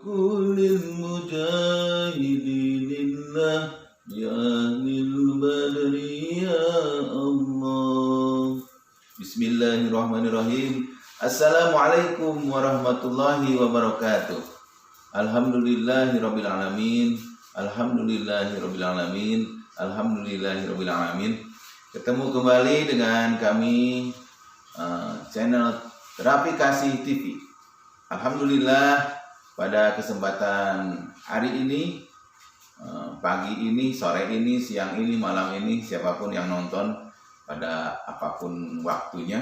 kullil mujahidinillah ya lil badri ya Allah. Bismillahirrahmanirrahim. Assalamualaikum warahmatullahi wabarakatuh. Alhamdulillahirabbil alamin. Alhamdulillahirabbil alamin. Alhamdulillahirabbil alamin. Ketemu kembali dengan kami channel Terapi Kasih TV. Alhamdulillah pada kesempatan hari ini, pagi ini, sore ini, siang ini, malam ini, siapapun yang nonton pada apapun waktunya,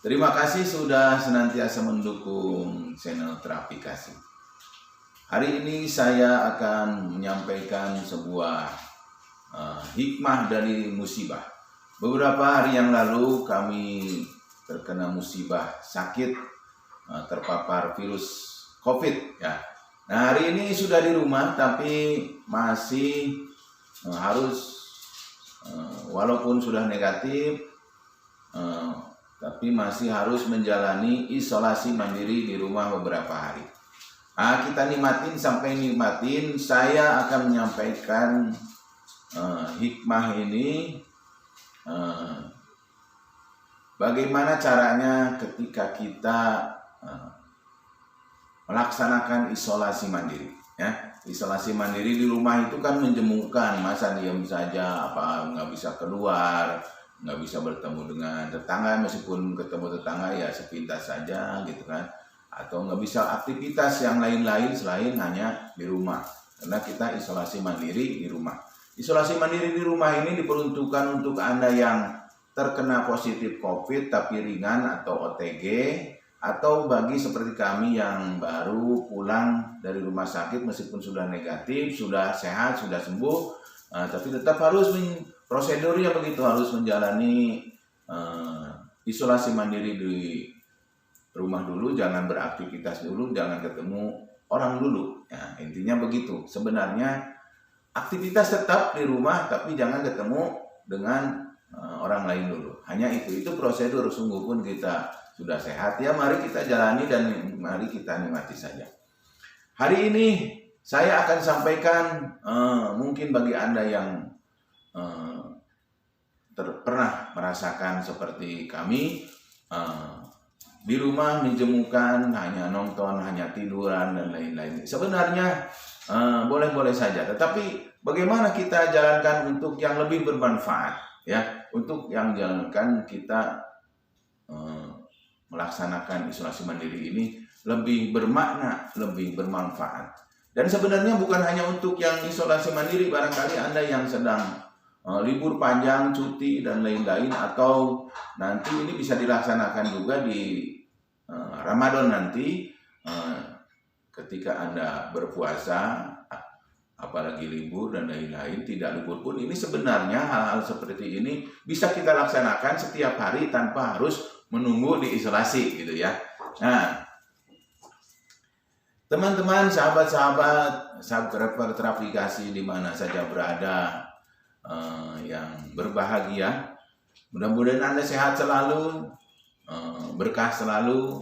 terima kasih sudah senantiasa mendukung channel Terapi Kasih. Hari ini saya akan menyampaikan sebuah hikmah dari musibah. Beberapa hari yang lalu kami terkena musibah sakit, terpapar virus COVID ya. Nah, hari ini sudah di rumah tapi masih harus walaupun sudah negatif tapi masih harus menjalani isolasi mandiri di rumah beberapa hari. Nah, kita nikmatin sampai nikmatin. Saya akan menyampaikan hikmah ini, bagaimana caranya ketika kita melaksanakan isolasi mandiri. Ya, isolasi mandiri di rumah itu kan menjemukan, masa diam saja, apa nggak bisa keluar, nggak bisa bertemu dengan tetangga, meskipun ketemu tetangga ya sepintas saja gitu kan, atau nggak bisa aktivitas yang lain-lain selain hanya di rumah, karena kita isolasi mandiri di rumah. Isolasi mandiri di rumah ini diperuntukkan untuk Anda yang terkena positif COVID tapi ringan atau OTG, atau bagi seperti kami yang baru pulang dari rumah sakit meskipun sudah negatif, sudah sehat, sudah sembuh, tapi tetap harus prosedurnya begitu, harus menjalani isolasi mandiri di rumah dulu, jangan beraktivitas dulu, jangan ketemu orang dulu. Ya, intinya begitu. Sebenarnya aktivitas tetap di rumah, tapi jangan ketemu dengan orang lain dulu. Hanya itu prosedur. Sungguh pun kita sudah sehat, ya mari kita jalani dan mari kita nikmati saja. Hari ini saya akan sampaikan mungkin bagi Anda yang pernah merasakan seperti kami, di rumah menjemukan, hanya nonton, hanya tiduran dan lain-lain. Sebenarnya boleh-boleh saja, tetapi bagaimana kita jalankan untuk yang lebih bermanfaat, ya, untuk yang jalankan kita melaksanakan isolasi mandiri ini lebih bermakna, lebih bermanfaat. Dan sebenarnya bukan hanya untuk yang isolasi mandiri, barangkali Anda yang sedang libur panjang, cuti dan lain-lain, atau nanti ini bisa dilaksanakan juga di Ramadan nanti, ketika Anda berpuasa, apalagi libur dan lain-lain, tidak libur pun, ini sebenarnya hal-hal seperti ini bisa kita laksanakan setiap hari tanpa harus menunggu diisolasi gitu ya. Nah, teman-teman, sahabat-sahabat, subscriber Terapi Kasih di mana saja berada, yang berbahagia, mudah-mudahan Anda sehat selalu, berkah selalu,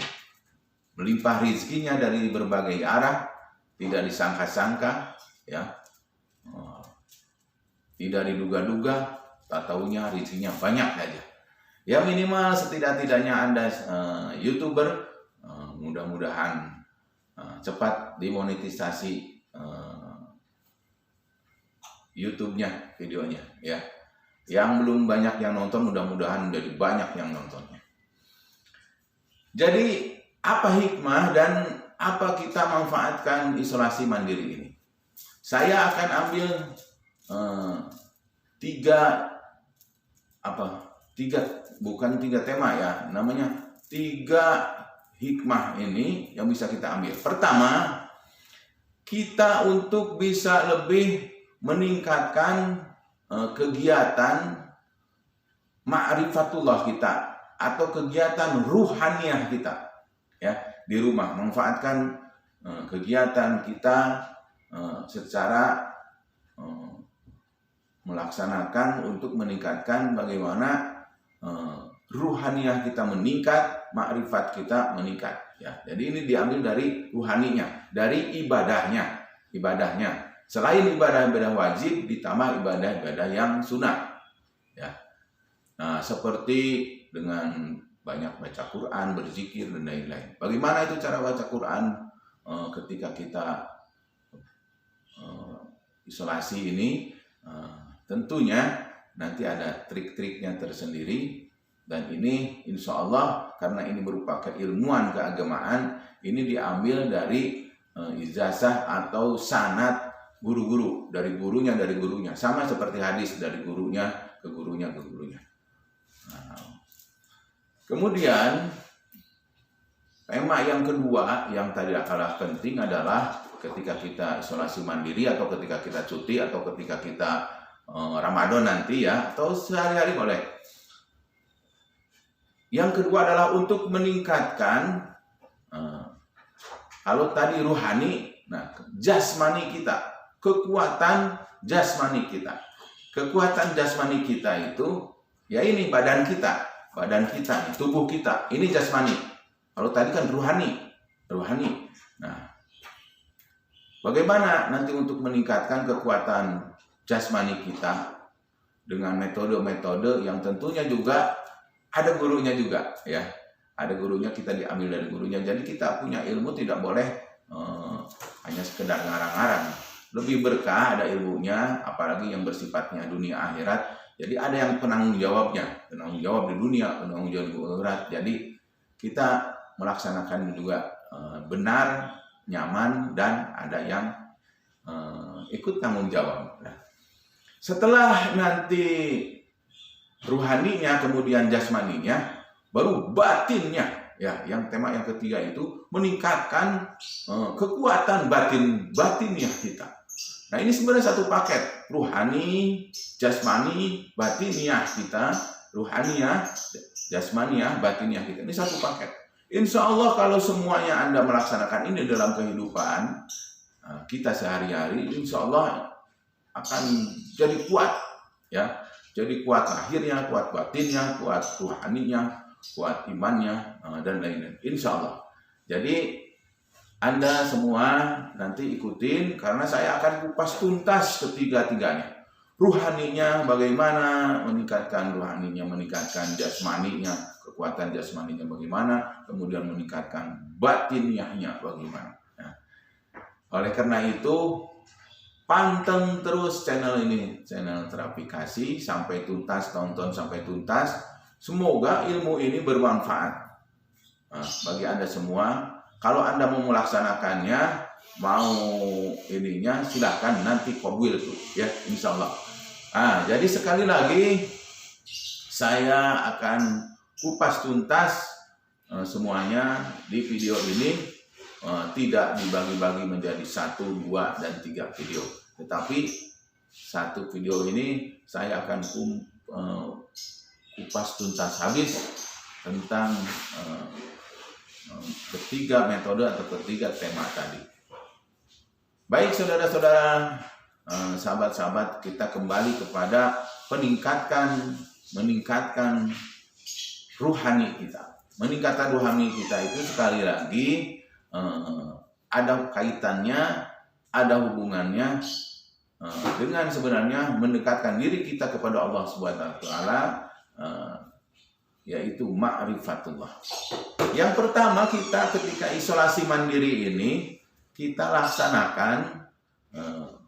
melimpah rezekinya dari berbagai arah, tidak disangka-sangka, ya, tidak diduga-duga, tak taunya rezekinya banyak saja. Ya, minimal setidak-tidaknya Anda YouTuber, mudah-mudahan cepat dimonetisasi YouTube-nya, videonya, ya. Yang belum banyak yang nonton, mudah-mudahan jadi banyak yang nontonnya. Jadi, apa hikmah dan apa kita manfaatkan isolasi mandiri ini? Saya akan ambil tiga tema ya, namanya tiga hikmah ini yang bisa kita ambil. Pertama, kita untuk bisa lebih meningkatkan kegiatan ma'rifatullah kita atau kegiatan ruhaniyah kita, ya, di rumah. Manfaatkan kegiatan kita secara melaksanakan untuk meningkatkan bagaimana ruhaniyah kita meningkat, makrifat kita meningkat. Ya, jadi ini diambil dari ruhaninya, dari ibadahnya. Selain ibadah-ibadah wajib, ditambah ibadah-ibadah yang sunnah. Ya, nah seperti dengan banyak baca Quran, berzikir dan lain-lain. Bagaimana itu cara baca Quran ketika kita isolasi ini? Tentunya nanti ada trik-triknya tersendiri, dan ini insya Allah karena ini berupa keilmuan keagamaan, ini diambil dari ijazah atau sanad guru-guru, dari gurunya, sama seperti hadis, dari gurunya ke gurunya. Nah, kemudian tema yang kedua yang tidak kalah penting adalah ketika kita isolasi mandiri, atau ketika kita cuti, atau ketika kita Ramadan nanti ya, atau sehari-hari boleh. Yang kedua adalah untuk meningkatkan kalau tadi ruhani, nah jasmani kita, kekuatan jasmani kita. Kekuatan jasmani kita itu ya ini badan kita, tubuh kita, ini jasmani. Kalau tadi kan ruhani. Nah, bagaimana nanti untuk meningkatkan kekuatan jasmani kita dengan metode-metode yang tentunya juga ada gurunya juga ya. Ada gurunya, kita diambil dari gurunya. Jadi kita punya ilmu tidak boleh hanya sekedar ngarang-ngarang. Lebih berkah ada ilmunya, apalagi yang bersifatnya dunia akhirat. Jadi ada yang penanggung jawabnya, penanggung jawab di dunia, penanggung jawab di akhirat. Jadi kita melaksanakan juga benar, nyaman, dan ada yang ikut tanggung jawab. Nah, setelah nanti ruhaninya, kemudian jasmaninya, baru batinnya. Ya, yang tema yang ketiga itu meningkatkan kekuatan batiniah kita. Nah, ini sebenarnya satu paket, ruhani, jasmani, batiniah kita, ruhaniah, jasmaniah, batiniah kita. Ini satu paket. Insya Allah kalau semuanya Anda melaksanakan ini dalam kehidupan kita sehari-hari, insya Allah akan jadi kuat, ya. Jadi kuat lahirnya, kuat batinnya, kuat ruhaninya, kuat imannya, dan lain-lain. Insya Allah. Jadi Anda semua nanti ikutin, karena saya akan kupas tuntas ketiga-tiganya. Ruhaninya bagaimana, meningkatkan ruhaninya, meningkatkan jasmaninya, kekuatan jasmaninya bagaimana, kemudian meningkatkan batiniahnya bagaimana. Nah, oleh karena itu, panteng terus channel ini, channel Terapi Kasih, sampai tuntas, tonton sampai tuntas. Semoga ilmu ini bermanfaat bagi Anda semua. Kalau Anda mau melaksanakannya, mau ininya, silahkan nanti qabul itu, ya, insya Allah. Jadi sekali lagi saya akan kupas tuntas semuanya di video ini. Tidak dibagi-bagi menjadi 1, 2, dan 3 video. Tetapi satu video ini saya akan kupas tuntas habis tentang ketiga metode atau ketiga tema tadi. Baik saudara-saudara, sahabat-sahabat, kita kembali kepada meningkatkan ruhani kita. Meningkatkan ruhani kita itu sekali lagi ada kaitannya, ada hubungannya dengan sebenarnya mendekatkan diri kita kepada Allah Subhanahu wa taala, yaitu ma'rifatullah. Yang pertama, kita ketika isolasi mandiri ini kita laksanakan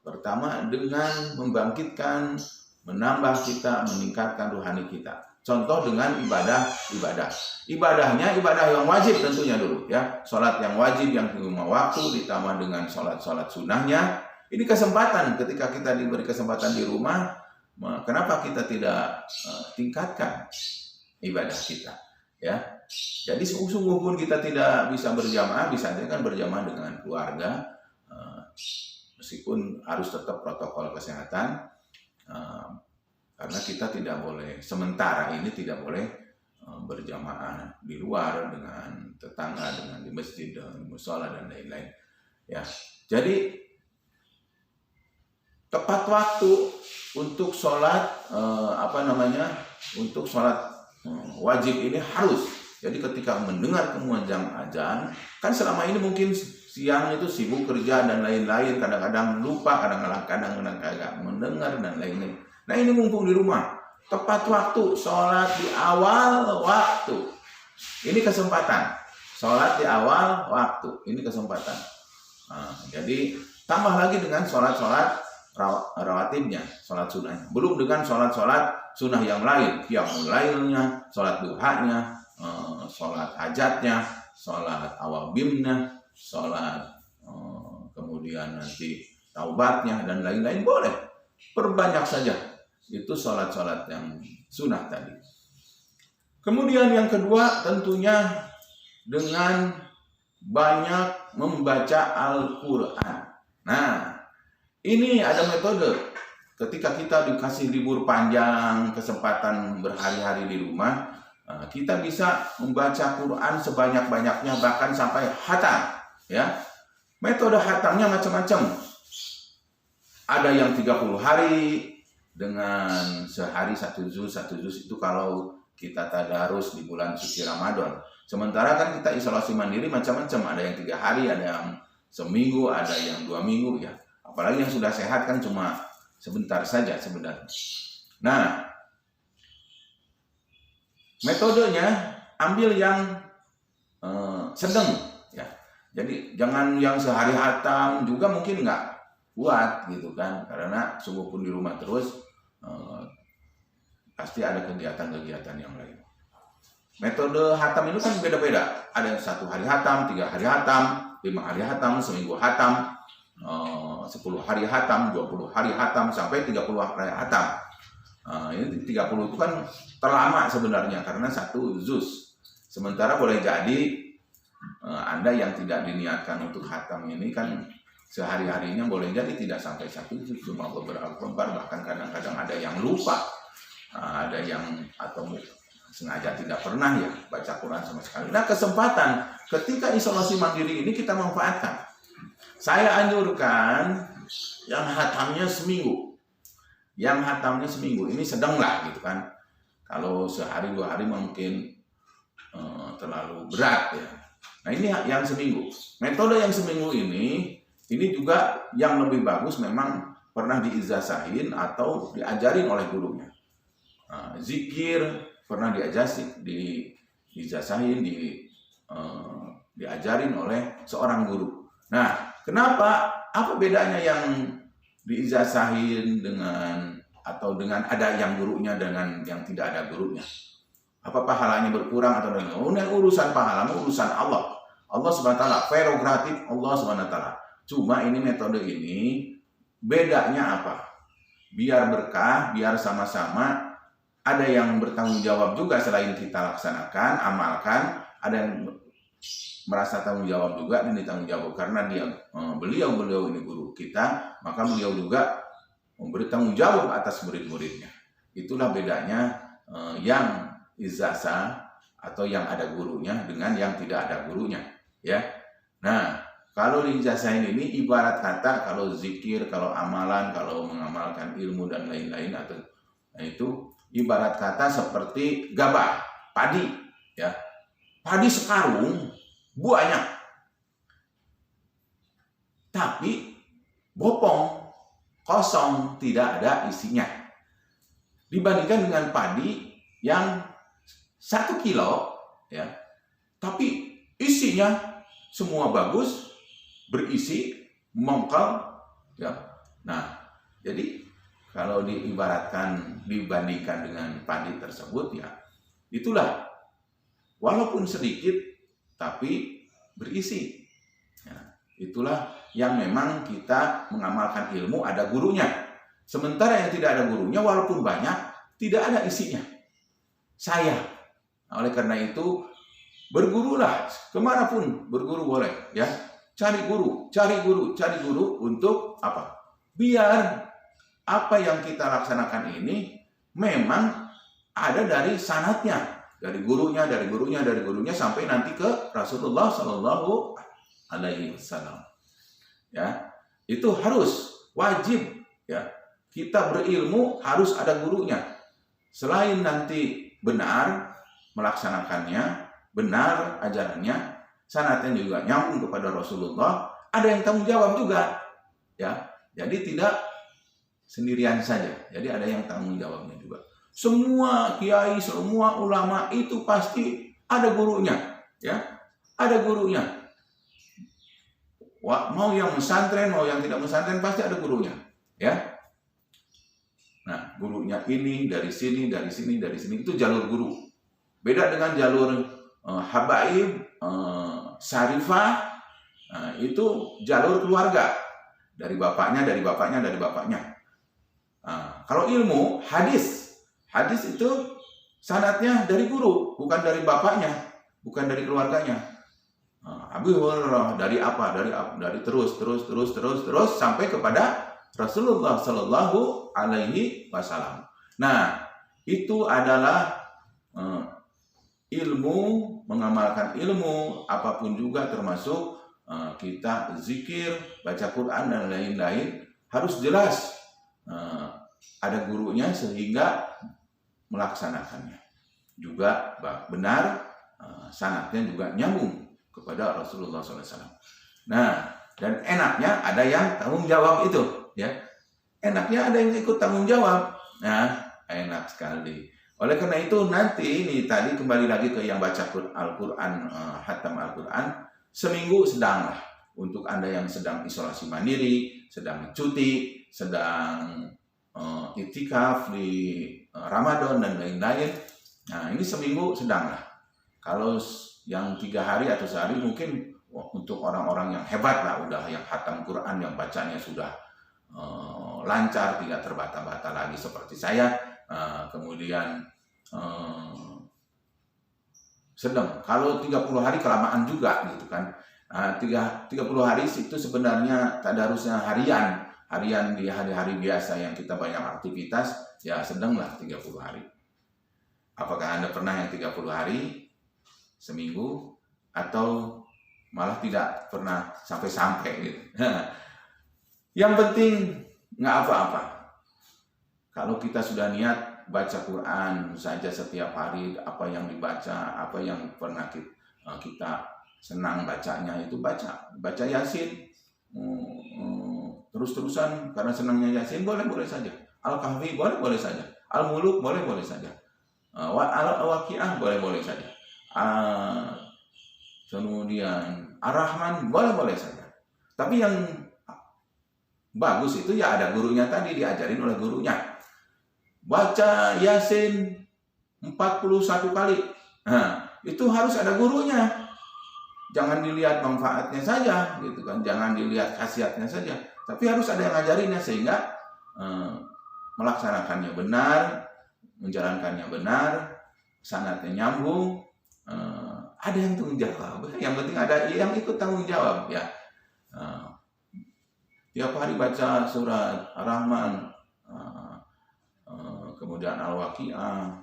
pertama dengan membangkitkan, menambah kita, meningkatkan ruhani kita. Contoh dengan ibadahnya ibadah yang wajib tentunya dulu, ya. Sholat yang wajib yang 5 waktu ditambah dengan sholat sunnahnya. Ini kesempatan ketika kita diberi kesempatan di rumah, kenapa kita tidak tingkatkan ibadah kita, ya. Jadi sungguh-sungguh pun kita tidak bisa berjamaah, bisa saja kan berjamaah dengan keluarga, meskipun harus tetap protokol kesehatan. Karena kita tidak boleh, sementara ini tidak boleh berjamaah di luar dengan tetangga, dengan di masjid, dengan di mushola dan lain-lain. Ya, jadi tepat waktu untuk sholat untuk sholat Wajib ini harus. Jadi ketika mendengar kumandang azan, kan selama ini mungkin siang itu sibuk kerja dan lain-lain, kadang-kadang lupa, kadang-kadang kagak mendengar dan lain-lain. Nah ini mumpung di rumah, tepat waktu, sholat di awal waktu. Ini kesempatan, sholat di awal waktu, ini kesempatan. Jadi tambah lagi dengan sholat-sholat rawatibnya, sholat sunnahnya. Belum dengan sholat-sholat sunnah yang lain, qiyamul lailnya, sholat duhanya, sholat hajatnya, sholat awabimnya, sholat kemudian nanti taubatnya dan lain-lain boleh. Perbanyak saja itu sholat-sholat yang sunnah tadi. Kemudian yang kedua tentunya dengan banyak membaca Al-Quran. Nah, ini ada metode. Ketika kita dikasih libur panjang, kesempatan berhari-hari di rumah, kita bisa membaca Quran sebanyak-banyaknya, bahkan sampai khatam. Ya, metode khatamnya macam-macam. Ada yang 30 hari dengan sehari 1 juz itu kalau kita tadarus di bulan suci Ramadan. Sementara kan kita isolasi mandiri macam-macam. Ada yang 3 hari, ada yang seminggu, ada yang 2 minggu ya. Apalagi yang sudah sehat kan cuma sebentar saja sebenarnya. Nah, metodenya ambil yang sedang ya. Jadi jangan yang sehari hatam juga mungkin nggak kuat gitu kan, karena sungguh pun di rumah terus pasti ada kegiatan-kegiatan yang lain. Metode hatam itu kan beda-beda. Ada yang 1 hari hatam, 3 hari hatam, 5 hari hatam, seminggu hatam, 10 hari hatam, 20 hari hatam, sampai 30 hari hatam. Ini 30 itu kan terlama sebenarnya karena 1 juz. Sementara boleh jadi Anda yang tidak diniatkan untuk hatam ini kan sehari-harinya boleh jadi tidak sampai 1 juz, cuma beberapa lembar, bahkan kadang-kadang ada yang lupa, ada yang atau sengaja tidak pernah ya baca Quran sama sekali. Nah, kesempatan ketika isolasi mandiri ini kita manfaatkan. Saya anjurkan yang hatamnya seminggu. Yang hatamnya seminggu ini sedang lah gitu kan. Kalau sehari 2 hari mungkin terlalu berat ya. Nah ini yang seminggu. Metode yang seminggu ini juga yang lebih bagus memang pernah diijazahin atau diajarin oleh gurunya. Zikir pernah diijazahin, diajarin oleh seorang guru. Nah, kenapa? Apa bedanya yang diijazahin dengan atau dengan ada yang gurunya dengan yang tidak ada gurunya? Apa pahalanya berkurang atau dengan? Urusan pahala, urusan Allah. Allah SWT, prerogatif Allah SWT. Cuma ini metode ini bedanya apa? Biar berkah, biar sama-sama ada yang bertanggung jawab juga selain kita laksanakan, amalkan, ada yang merasa tanggung jawab juga dan ditanggung jawab karena beliau ini guru kita, maka beliau juga memberi tanggung jawab atas murid-muridnya. Itulah bedanya yang ijazah atau yang ada gurunya dengan yang tidak ada gurunya, ya. Nah, kalau diijazahin ini ibarat kata kalau zikir, kalau amalan, kalau mengamalkan ilmu dan lain-lain atau itu ibarat kata seperti gabah, padi, ya. Padi sekarung banyak, tapi bopong, kosong, tidak ada isinya. Dibandingkan dengan padi yang 1 kilo, ya, tapi isinya semua bagus, berisi, mongkal, ya. Nah, jadi kalau dibandingkan dengan padi tersebut, ya, itulah walaupun sedikit tapi berisi. Ya, itulah yang memang kita mengamalkan ilmu ada gurunya. Sementara yang tidak ada gurunya walaupun banyak tidak ada isinya. Oleh karena itu bergurulah kemanapun, berguru boleh ya. Cari guru untuk apa? Biar apa yang kita laksanakan ini memang ada dari sanadnya. Dari gurunya sampai nanti ke Rasulullah Shallallahu Alaihi Wasallam. Ya, itu harus wajib. Ya, kita berilmu harus ada gurunya. Selain nanti benar, melaksanakannya, benar ajarannya, sanatnya juga nyambung kepada Rasulullah, ada yang tanggung jawab juga, ya. Jadi tidak sendirian saja. Jadi ada yang tanggung jawabnya juga. Semua kiai, semua ulama itu pasti ada gurunya, ya. Ada gurunya. Mau yang pesantren, mau yang tidak pesantren pasti ada gurunya, ya. Nah, gurunya ini dari sini, dari sini, dari sini, itu jalur guru. Beda dengan jalur habaib, syarifah, itu jalur keluarga. Dari bapaknya, dari bapaknya, dari bapaknya. Kalau ilmu, hadis itu sanadnya dari guru, bukan dari bapaknya, bukan dari keluarganya. Abu Hurairah dari apa? Dari terus sampai kepada Rasulullah Shallallahu Alaihi Wasallam. Nah, itu adalah ilmu, mengamalkan ilmu apapun juga, termasuk kita zikir, baca Quran dan lain-lain, harus jelas ada gurunya sehingga melaksanakannya juga benar, sanadnya juga nyambung kepada Rasulullah SAW. Nah, dan enaknya ada yang tanggung jawab itu, ya. Enaknya ada yang ikut tanggung jawab. Nah, enak sekali. Oleh karena itu nanti ini tadi kembali lagi ke yang baca Al-Quran, hatam Al-Quran, seminggu sedanglah untuk Anda yang sedang isolasi mandiri, sedang cuti, sedang iktikaf di Ramadan dan lain-lain. Nah, ini seminggu sedanglah. Kalau yang 3 hari atau sehari mungkin untuk orang-orang yang hebat lah, udah yang hatam Quran, yang bacanya sudah lancar, tidak terbata-bata lagi seperti saya. Kemudian sedang. Kalau 30 hari kelamaan juga gitu kan. 30 hari itu sebenarnya tadarusnya harian di hari-hari biasa yang kita banyak aktivitas, ya sedanglah 30 hari. Apakah Anda pernah yang 30 hari seminggu atau malah tidak pernah sampai-sampai gitu. Yang penting nggak apa-apa. Kalau kita sudah niat baca Quran saja setiap hari, apa yang dibaca, apa yang pernah kita senang bacanya itu baca Yasin terus-terusan karena senangnya Yasin, boleh saja. Al-Kahfi boleh saja. Al-Muluk boleh saja. Al-Waqiah boleh saja. Kemudian Ar-Rahman boleh saja. Tapi yang bagus itu ya ada gurunya tadi, diajarin oleh gurunya. Baca Yasin 41 kali. Nah, itu harus ada gurunya. Jangan dilihat manfaatnya saja, gitu kan. Jangan dilihat khasiatnya saja. Tapi harus ada yang ngajarinnya sehingga melaksanakannya benar, menjalankannya benar, sanadnya nyambung. Ada yang tanggung jawab. Yang penting ada yang ikut tanggung jawab, ya. Tiap hari baca surat Ar-Rahman, kemudian Al-Waqiah,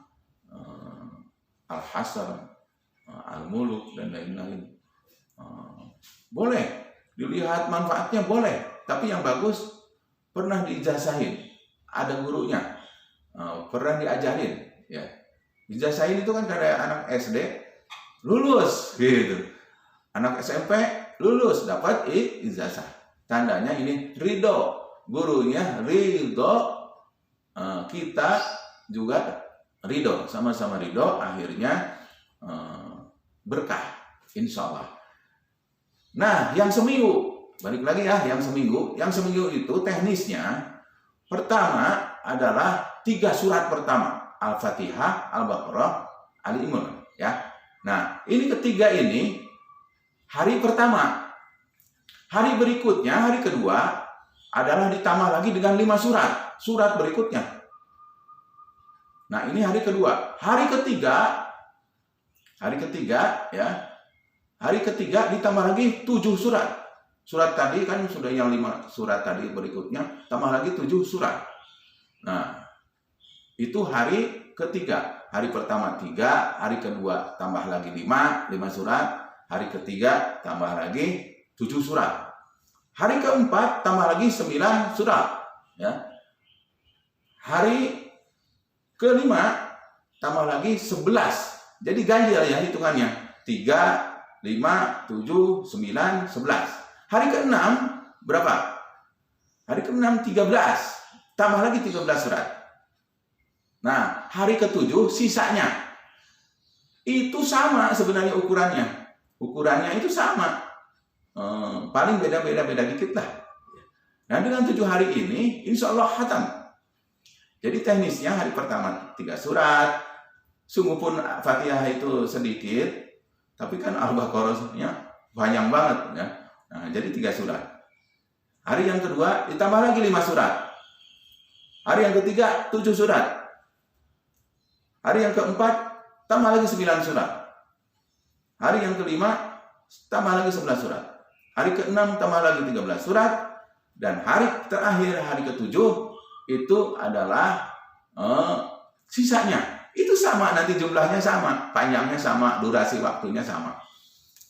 Al-Hasr, Al-Muluk dan lain-lain. Boleh dilihat manfaatnya, boleh. Tapi yang bagus pernah diijazahin, ada gurunya, pernah diajarin, ya. Diijazahin itu kan kayak anak SD lulus, gitu. Anak SMP lulus dapat ijazah. Tandanya ini ridho, gurunya ridho, kita juga ridho, sama-sama ridho, akhirnya berkah, insya Allah. Nah, yang seminggu, balik lagi ya, yang seminggu itu teknisnya, pertama adalah 3 surat pertama, Al-Fatihah, Al-Baqarah, Ali Imran, ya. Nah, ini ketiga ini hari pertama. Hari berikutnya, hari kedua adalah ditambah lagi dengan 5 surat berikutnya. Nah, ini hari kedua. Hari ketiga ya. Hari ketiga ditambah lagi 7 surat. Surat tadi kan sudah yang 5 surat tadi berikutnya, tambah lagi 7 surat. Nah, itu hari ketiga. Hari pertama 3, hari kedua tambah lagi 5 surat, hari ketiga tambah lagi 7 surat. Hari keempat tambah lagi 9 surat, ya. Hari kelima tambah lagi 11 Jadi ganjil ya hitungannya. 3, 5, 7, 9, 11. Hari ke-6 berapa? Hari ke-6 13. Tambah lagi 13 surat. Nah, hari ke-7 sisanya. Itu sama sebenarnya ukurannya. Ukurannya itu sama. Paling beda dikit lah. Nah, dengan 7 hari ini, insya Allah khatam. Jadi teknisnya hari pertama 3 surat. Sungguh pun Fatihah itu sedikit, tapi kan Al-Baqarahnya panjang banget. Ya. Nah, jadi 3 surat. Hari yang kedua ditambah lagi 5 surat. Hari yang ketiga 7 surat. Hari yang keempat tambah lagi 9 surat. Hari yang kelima tambah lagi 11 surat. Hari ke-6 tambah lagi 13 surat. Dan hari terakhir, hari ke-7 itu adalah sisanya. Itu sama, nanti jumlahnya sama, panjangnya sama, durasi waktunya sama.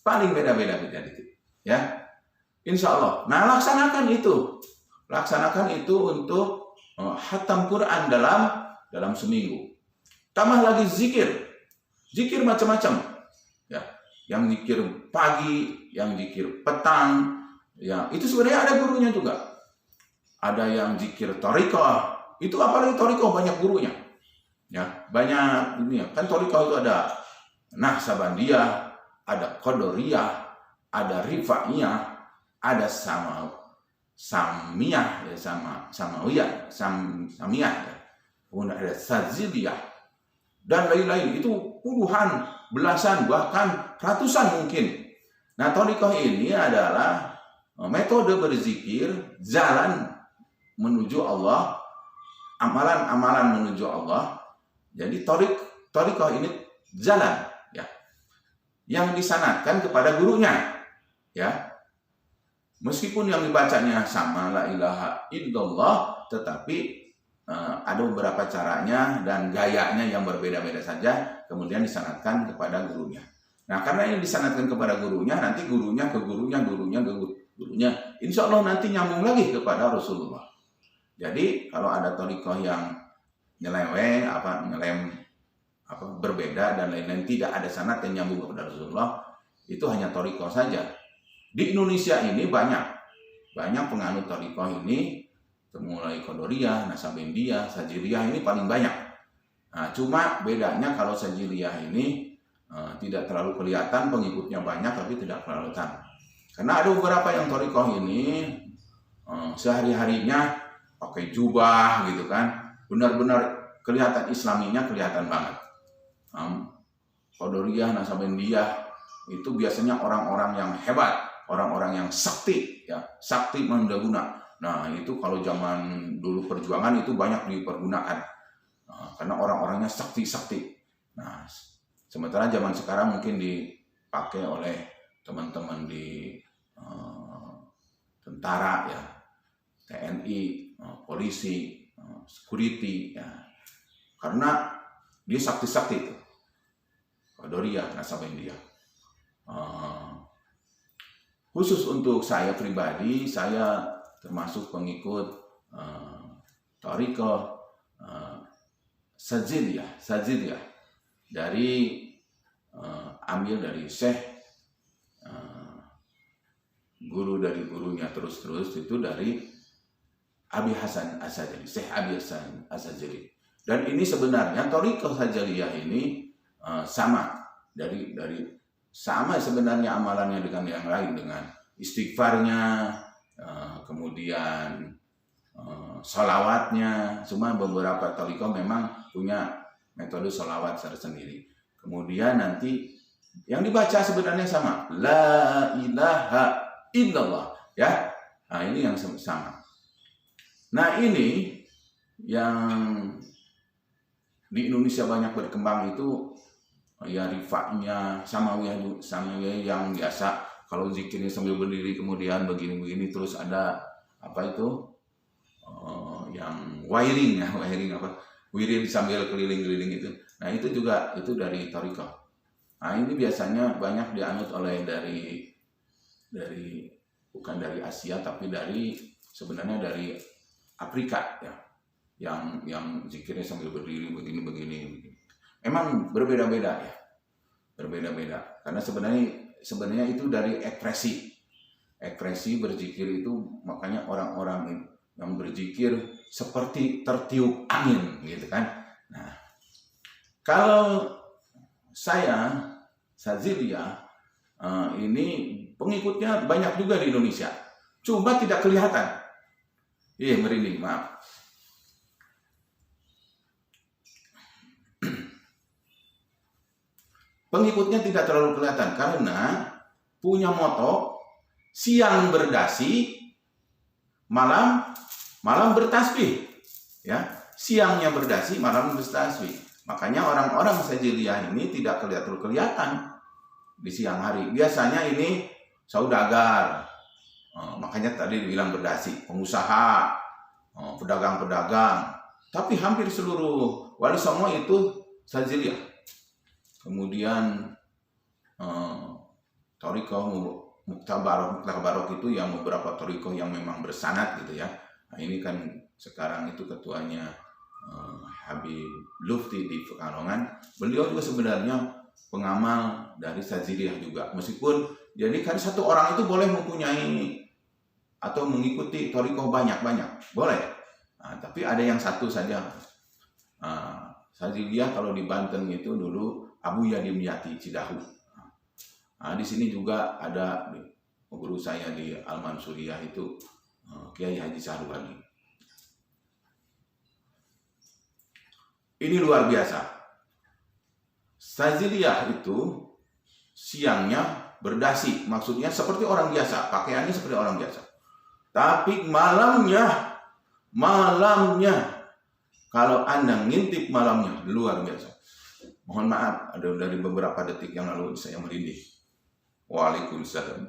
Paling beda dikit. Ya, insya Allah. Nah, laksanakan itu. Laksanakan itu untuk khatam Quran dalam seminggu. Tambah lagi zikir. Zikir macam-macam. Ya, yang zikir pagi, yang zikir petang, ya, itu sebenarnya ada gurunya juga. Ada yang zikir thariqah. Itu apalagi thariqah banyak gurunya. Ya, banyak ini ya. Kan thariqah itu ada Naqsabandiyah, ada Qadariyah, ada Rifa'iyah, ada Samiyah ya, Samawiyah, Samiyah ya. Kemudian ada Saziliyah dan lain-lain. Itu puluhan, belasan, bahkan ratusan mungkin. Nah, thariqah ini adalah metode berzikir, jalan menuju Allah, amalan-amalan menuju Allah. Jadi thariqah ini jalan ya, yang disanadkan kepada gurunya ya. Meskipun yang dibacanya sama la ilaha illallah, tetapi ada beberapa caranya dan gayanya yang berbeda-beda saja, kemudian disanadkan kepada gurunya. Nah, karena ini disanadkan kepada gurunya, nanti gurunya ke gurunya, insya Allah nanti nyambung lagi kepada Rasulullah. Jadi kalau ada thariqah yang nyeleweng, berbeda dan lain-lain, tidak ada sanad yang nyambung kepada Rasulullah, itu hanya thariqah saja. Di Indonesia ini banyak penganut thariqah ini, mulai Qadariyah, Naqsabandiyah, Sadziliyah ini paling banyak. Nah, cuma bedanya kalau Sadziliyah ini tidak terlalu kelihatan, pengikutnya banyak tapi tidak kelihatan. Karena ada beberapa yang thariqah ini sehari-harinya pakai jubah gitu kan, benar-benar kelihatan Islaminya, kelihatan banget. Qadariyah, Naqsabandiyah itu biasanya orang-orang yang hebat, orang-orang yang sakti, ya, sakti mandaguna. Nah, itu kalau zaman dulu perjuangan itu banyak dipergunakan, karena orang-orangnya sakti. Nah, sementara zaman sekarang mungkin dipakai oleh teman-teman di tentara, ya, TNI, polisi, security, ya, karena dia sakti itu. Qadariyah, Naqsabandiyah. Khusus untuk saya pribadi, saya termasuk pengikut thariqah Sadziliyah dari ambil dari Syekh, guru dari gurunya terus itu dari Abi Hasan Asyadzili, Syekh Abi Hasan Asyadzili. Dan ini sebenarnya thariqah Sadziliyah ini sama dari sama sebenarnya amalannya dengan yang lain, dengan istighfarnya, kemudian sholawatnya. Cuma beberapa thariqah memang punya metode sholawat tersendiri. Kemudian nanti yang dibaca sebenarnya sama, la ilaha illallah, ya. Nah, ini yang sama. Nah, ini yang di Indonesia banyak berkembang itu ya Rifa'nya, Samawiyah yang biasa kalau zikirnya sambil berdiri kemudian begini terus ada apa itu yang wiring wirid sambil keliling itu. Nah, itu juga itu dari thariqah. Nah, ini biasanya banyak dianut oleh dari bukan dari Asia tapi sebenarnya dari Afrika ya, yang zikirnya sambil berdiri begini. Memang berbeda-beda ya. berbeda-beda. Karena sebenarnya itu dari ekspresi berzikir itu, makanya orang-orang yang berzikir seperti tertiup angin gitu kan. Nah, kalau saya Sazilia ini pengikutnya banyak juga di Indonesia, cuma tidak kelihatan. Iya, merinding, maaf. Pengikutnya tidak terlalu kelihatan karena punya moto siang berdasi, malam bertasbih. Ya, siangnya berdasi, malam bertasbih. Makanya orang-orang Sajiliyah ini tidak kelihatan di siang hari. Biasanya ini saudagar, makanya tadi dibilang berdasi, pengusaha, pedagang-pedagang. Tapi hampir seluruh Wali Songo itu Sajiliyah. Kemudian Thariqah Muktabarok itu yang beberapa thariqah yang memang bersanad gitu ya. Nah, ini kan sekarang itu ketuanya Habib Lufti di Pekalongan. Beliau juga sebenarnya pengamal dari Sajiliyah juga. Meskipun jadi kan satu orang itu boleh mempunyai atau mengikuti thariqah banyak-banyak, boleh. Nah, tapi ada yang satu saja. Sajiliyah kalau di Banten itu dulu Abu Yadim Yati Cidahu. Nah, di sini juga ada guru saya di Al-Mansuriyah itu Kiai Haji Sahrul. Ini luar biasa. Sajiliyah itu siangnya berdasi, maksudnya seperti orang biasa, pakaiannya seperti orang biasa. Tapi malamnya kalau Anda ngintip malamnya luar biasa. Mohon maaf, ada dari beberapa detik yang lalu saya merinding. Waalaikumsalam.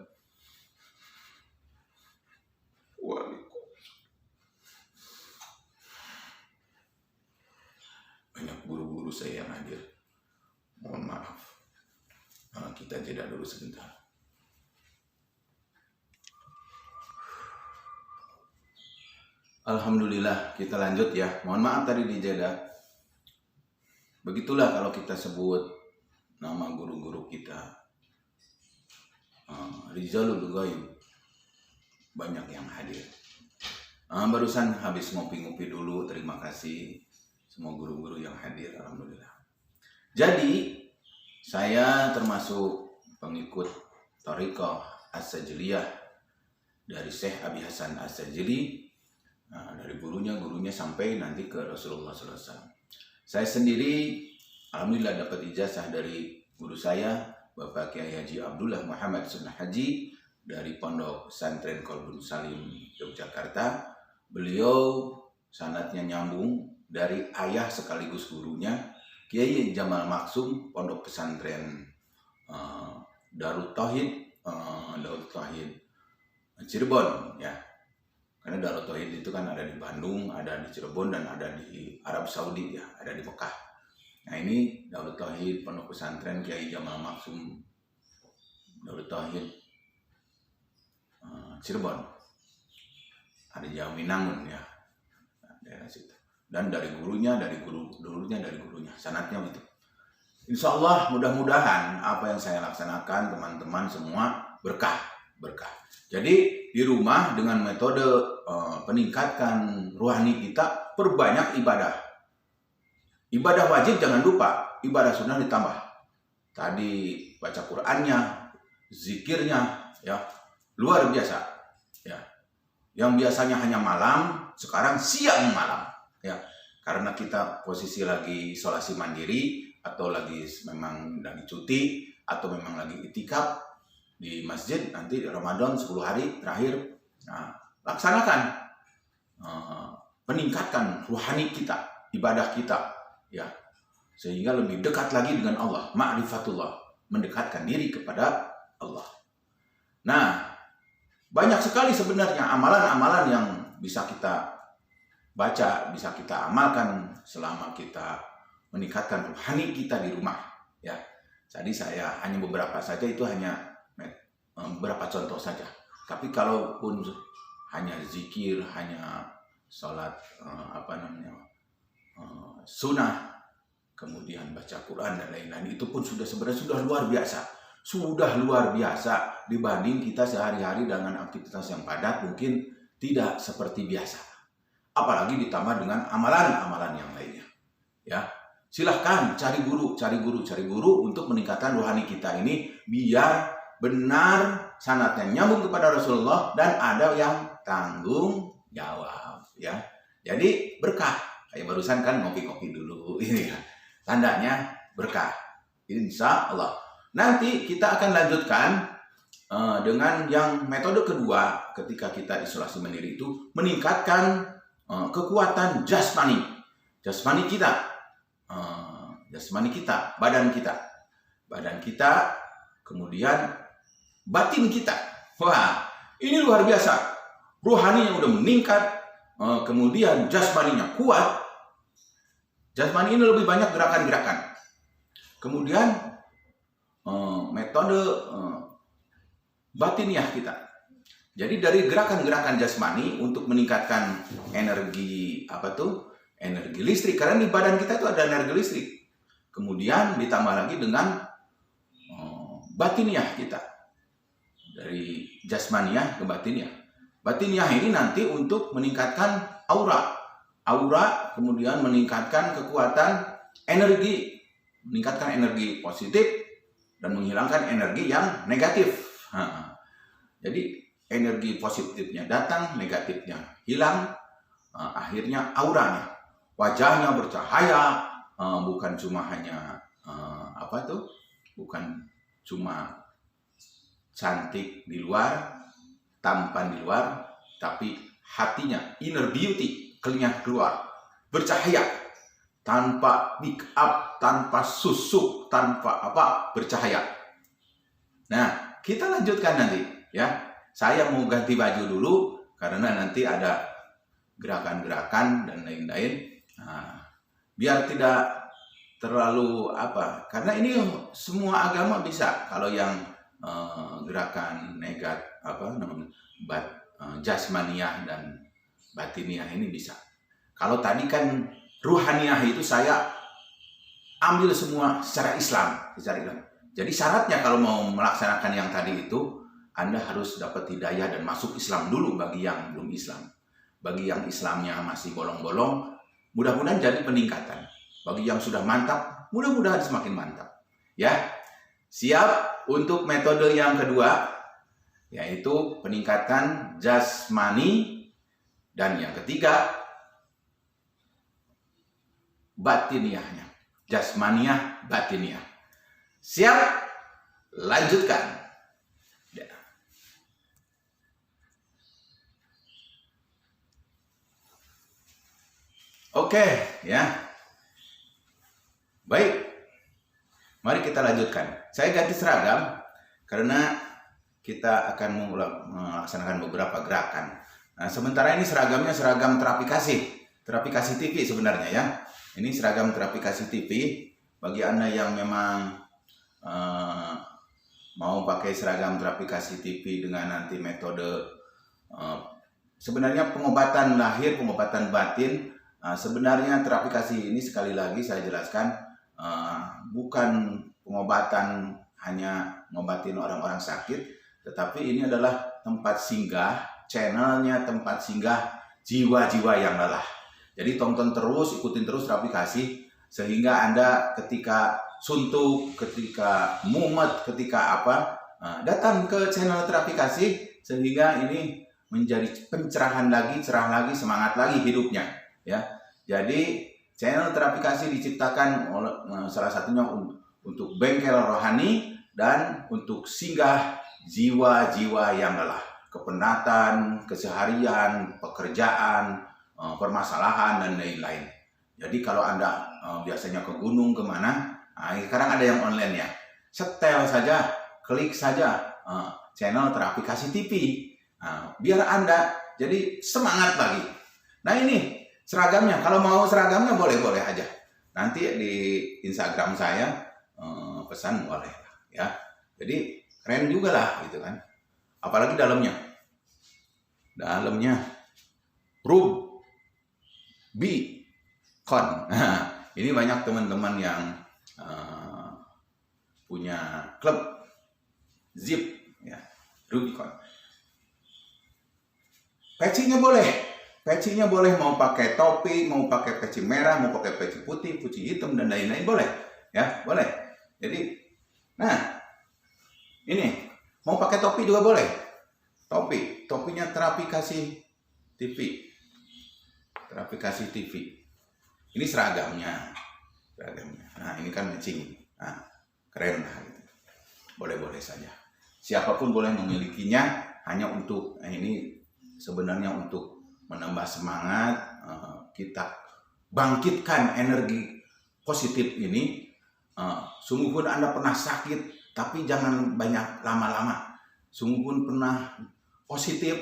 Banyak guru-guru saya yang hadir. Mohon maaf. Kita jeda dulu sebentar. Alhamdulillah, kita lanjut ya. Mohon maaf tadi dijeda. Begitulah kalau kita sebut nama guru-guru kita. Rizalul Ghaib. Banyak yang hadir. Barusan habis ngopi-ngopi dulu. Terima kasih semua guru-guru yang hadir. Alhamdulillah. Jadi, saya termasuk pengikut Thariqah As-Sajiliyah dari Syekh Abi Hasan As-Sajili. Dari gurunya sampai nanti ke Rasulullah SAW. Saya sendiri alhamdulillah dapat ijazah dari guru saya Bapak Kiai Haji Abdullah Muhammad Sunnah Haji dari Pondok Pesantren Qalbun Salim Yogyakarta. Beliau sanadnya nyambung dari ayah sekaligus gurunya Kiai Jamal Maksum Pondok Pesantren Darut Tauhid Cirebon ya. Karena Darut Tauhid itu kan ada di Bandung, ada di Cirebon, dan ada di Arab Saudi ya, ada di Mekah. Nah ini Darut Tauhid Pondok Pesantren Kiai Jamal Maksum Darut Tauhid Cirebon. Ada Jawa Minangun ya, daerah situ. Dan dari gurunya, dari gurunya, sanatnya gitu. Insya Allah mudah-mudahan apa yang saya laksanakan teman-teman semua berkah. Jadi di rumah dengan metode peningkatkan rohani kita, perbanyak ibadah. Ibadah wajib jangan lupa, ibadah sunnah ditambah. Tadi baca Qur'annya, zikirnya, ya luar biasa. Ya, yang biasanya hanya malam, sekarang siang malam. Ya, karena kita posisi lagi isolasi mandiri atau lagi memang lagi cuti atau memang lagi itikaf di masjid, nanti Ramadan 10 hari terakhir, laksanakan, peningkatkan rohani kita, ibadah kita, ya, sehingga lebih dekat lagi dengan Allah, ma'rifatullah, mendekatkan diri kepada Allah. Nah, banyak sekali sebenarnya amalan-amalan yang bisa kita baca, bisa kita amalkan selama kita meningkatkan rohani kita di rumah, ya. Jadi saya hanya beberapa saja, itu hanya beberapa contoh saja. Tapi kalaupun hanya zikir, hanya sholat sunnah, kemudian baca Quran dan lain-lain, itu pun sebenarnya sudah luar biasa. Sudah luar biasa dibanding kita sehari-hari dengan aktivitas yang padat, mungkin tidak seperti biasa. Apalagi ditambah dengan amalan-amalan yang lainnya. Ya, silahkan cari guru untuk meningkatkan rohani kita ini biar benar sanatnya nyambung kepada Rasulullah dan ada yang tanggung jawab. Ya, jadi berkah. Kayak barusan kan ngopi-ngopi dulu, ini kan tandanya berkah. Insya Allah. Nanti kita akan lanjutkan dengan yang metode kedua ketika kita isolasi mandiri itu meningkatkan kekuatan jasmani kita, badan kita, kemudian batin kita. Wah, ini luar biasa. Rohaninya udah meningkat, kemudian jasmaninya kuat. Jasmani ini lebih banyak gerakan-gerakan. Kemudian metode batiniah kita. Jadi dari gerakan-gerakan jasmani untuk meningkatkan energi energi listrik, karena di badan kita itu ada energi listrik. Kemudian ditambah lagi dengan batiniah kita. Dari jasmaniah ke batiniah. Batiniah ini nanti untuk meningkatkan aura, kemudian meningkatkan kekuatan energi, meningkatkan energi positif dan menghilangkan energi yang negatif. Jadi energi positifnya datang, negatifnya hilang, akhirnya auranya, wajahnya bercahaya, bukan cuma hanya bukan cuma cantik di luar, tampan di luar, tapi hatinya, inner beauty, keluar, bercahaya, tanpa make up, tanpa susuk, tanpa bercahaya. Nah, kita lanjutkan nanti, ya. Saya mau ganti baju dulu karena nanti ada gerakan-gerakan dan lain-lain. Nah, biar tidak terlalu karena ini semua agama bisa. Kalau yang gerakan jasmaniah dan batiniah ini bisa. Kalau tadi kan ruhaniyah itu saya ambil semua secara Islam. Jadi syaratnya kalau mau melaksanakan yang tadi itu, Anda harus dapat hidayah dan masuk Islam dulu bagi yang belum Islam. Bagi yang Islamnya masih bolong-bolong, mudah-mudahan jadi peningkatan. Bagi yang sudah mantap, mudah-mudahan semakin mantap. Ya, siap untuk metode yang kedua, yaitu peningkatan jasmani, dan yang ketiga batiniahnya, jasmaniah, batiniah. Siap? Lanjutkan. Ya. Oke, ya. Baik. Mari kita lanjutkan. Saya ganti seragam karena kita akan melaksanakan beberapa gerakan. Nah, sementara ini seragamnya seragam terapi kasih TV sebenarnya, ya. Ini seragam terapi kasih TV. Bagi Anda yang memang mau pakai seragam terapi kasih TV dengan nanti metode sebenarnya pengobatan lahir, pengobatan batin, sebenarnya terapi kasih ini sekali lagi saya jelaskan bukan pengobatan hanya ngobatin orang-orang sakit, tetapi ini adalah tempat singgah, channelnya tempat singgah jiwa-jiwa yang lelah. Jadi tonton terus, ikutin terus terapi kasih, sehingga Anda ketika suntuk, ketika mumet, ketika datang ke channel terapi kasih, sehingga ini menjadi pencerahan lagi, cerah lagi, semangat lagi hidupnya, ya. Jadi channel terapi kasih diciptakan oleh salah satunya untuk bengkel rohani dan untuk singgah jiwa-jiwa yang lelah, kepenatan, keseharian, pekerjaan, permasalahan dan lain-lain. Jadi kalau Anda biasanya ke gunung kemana, sekarang ada yang online, ya. Setel saja, klik saja channel terapi kasih TV. Biar Anda jadi semangat lagi. Nah, ini seragamnya. Kalau mau seragamnya boleh-boleh aja. Nanti di Instagram saya pesan boleh, ya. Jadi keren juga lah gitu kan. Apalagi dalamnya Rubicon. ini banyak teman-teman yang punya klub zip, ya, Rubicon. Pecinya boleh mau pakai topi, mau pakai peci merah, mau pakai peci putih, peci hitam dan lain-lain boleh, ya, boleh. Jadi, nah, ini mau pakai topi juga boleh. Topinya terapi kasih TV. Ini seragamnya. Nah, ini kan matching. Nah, keren lah. Gitu. Boleh-boleh saja. Siapapun boleh memilikinya, hanya untuk ini sebenarnya untuk menambah semangat, kita bangkitkan energi positif ini. Sungguh pun Anda pernah sakit, tapi jangan banyak lama-lama. Sungguh pun pernah positif,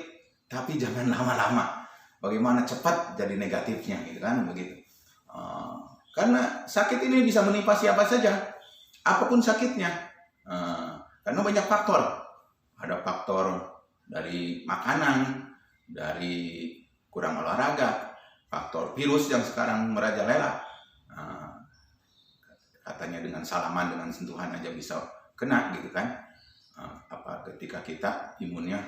tapi jangan lama-lama. Bagaimana cepat jadi negatifnya, gitu kan, begitu. Karena sakit ini bisa menimpa siapa saja, apapun sakitnya. Karena banyak faktor. Ada faktor dari makanan, dari kurang olahraga, faktor virus yang sekarang merajalela. Katanya dengan salaman, dengan sentuhan aja bisa kena, gitu kan. Ketika kita imunnya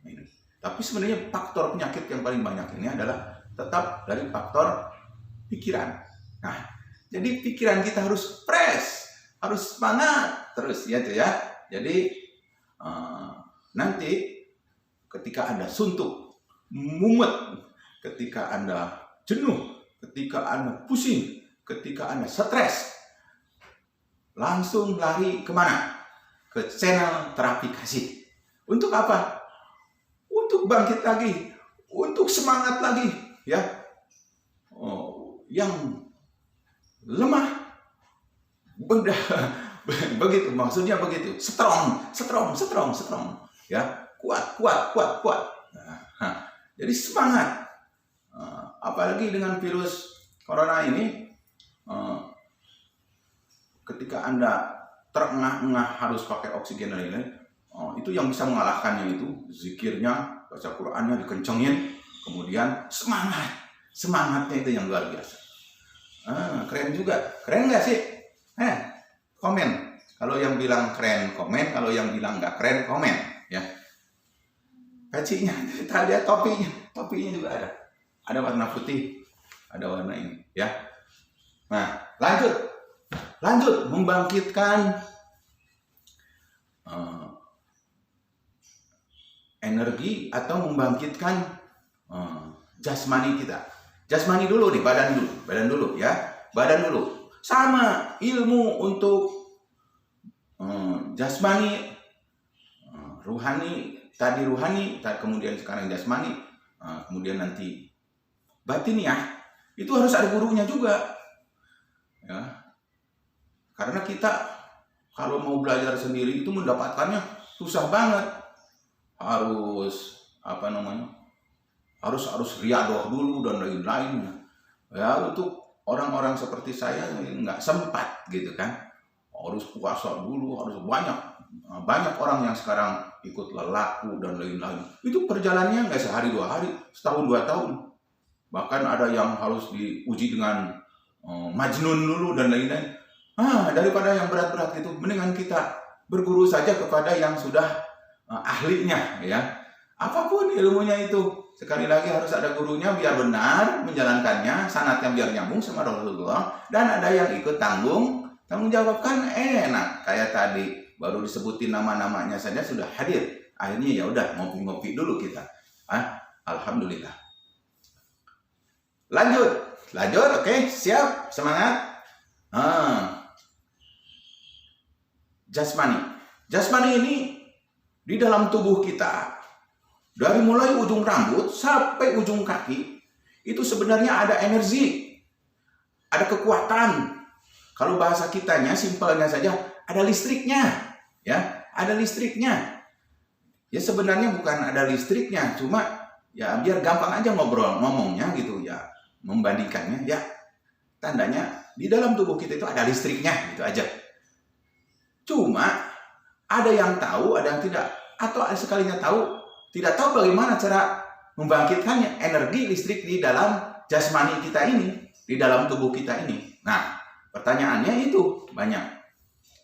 ini. Tapi sebenarnya faktor penyakit yang paling banyak ini adalah tetap dari faktor pikiran. Nah, jadi pikiran kita harus fresh, harus semangat terus, ya tuh ya. Jadi nanti ketika Anda suntuk, mumet, ketika Anda jenuh, ketika Anda pusing, ketika Anda stres, langsung lari kemana? Ke channel terapi kasih. Untuk apa? Untuk bangkit lagi, untuk semangat lagi, ya. Yang lemah, begitu maksudnya begitu. Strong, ya. Kuat. Nah, jadi semangat. Apalagi dengan virus corona ini, ketika Anda terengah-engah harus pakai oksigen dan lain-lain, itu yang bisa mengalahkannya itu zikirnya, baca Qur'annya dikencengin, kemudian semangatnya itu yang luar biasa. Keren juga, keren nggak sih? Komen. Kalau yang bilang keren komen, kalau yang bilang nggak keren komen, ya. Pecinya, kita lihat topinya juga ada warna putih, ada warna ini, ya. Nah, lanjut membangkitkan energi atau membangkitkan jasmani kita. Jasmani dulu nih, badan dulu ya. Badan dulu. Sama ilmu untuk jasmani, rohani, kemudian sekarang jasmani, kemudian nanti batiniah, itu harus ada gurunya juga. Ya. Karena kita kalau mau belajar sendiri itu mendapatkannya susah banget. Harus harus riadoh dulu dan lain-lain. Ya, untuk orang-orang seperti saya nggak sempat gitu kan. Harus puasa dulu, harus banyak orang yang sekarang ikut lelaku dan lain-lain. Itu perjalanannya nggak sehari 2 hari, setahun 2 tahun. Bahkan ada yang harus diuji dengan majnun dulu dan lain-lain. Daripada yang berat-berat itu, mendingan kita berguru saja kepada yang sudah ahlinya, ya. Apapun ilmunya itu, sekali lagi harus ada gurunya biar benar menjalankannya, sanatnya biar nyambung sama Rasulullah, dan ada yang ikut tanggung jawab, kan enak. Kayak tadi baru disebutin nama-namanya saja sudah hadir. Akhirnya ya udah ngopi-ngopi dulu kita. Alhamdulillah. Lanjut, oke, siap, semangat. Jasmani ini di dalam tubuh kita, dari mulai ujung rambut sampai ujung kaki, itu sebenarnya ada energi, ada kekuatan. Kalau bahasa kitanya, simpelnya saja, ada listriknya, ya, ada listriknya. Ya sebenarnya bukan ada listriknya, cuma ya biar gampang aja ngomongnya gitu ya, membandingkannya, ya tandanya di dalam tubuh kita itu ada listriknya, gitu aja. Cuma ada yang tahu, ada yang tidak, atau sekalinya tahu, tidak tahu bagaimana cara membangkitkannya energi listrik di dalam jasmani kita ini, di dalam tubuh kita ini. Nah, pertanyaannya itu banyak.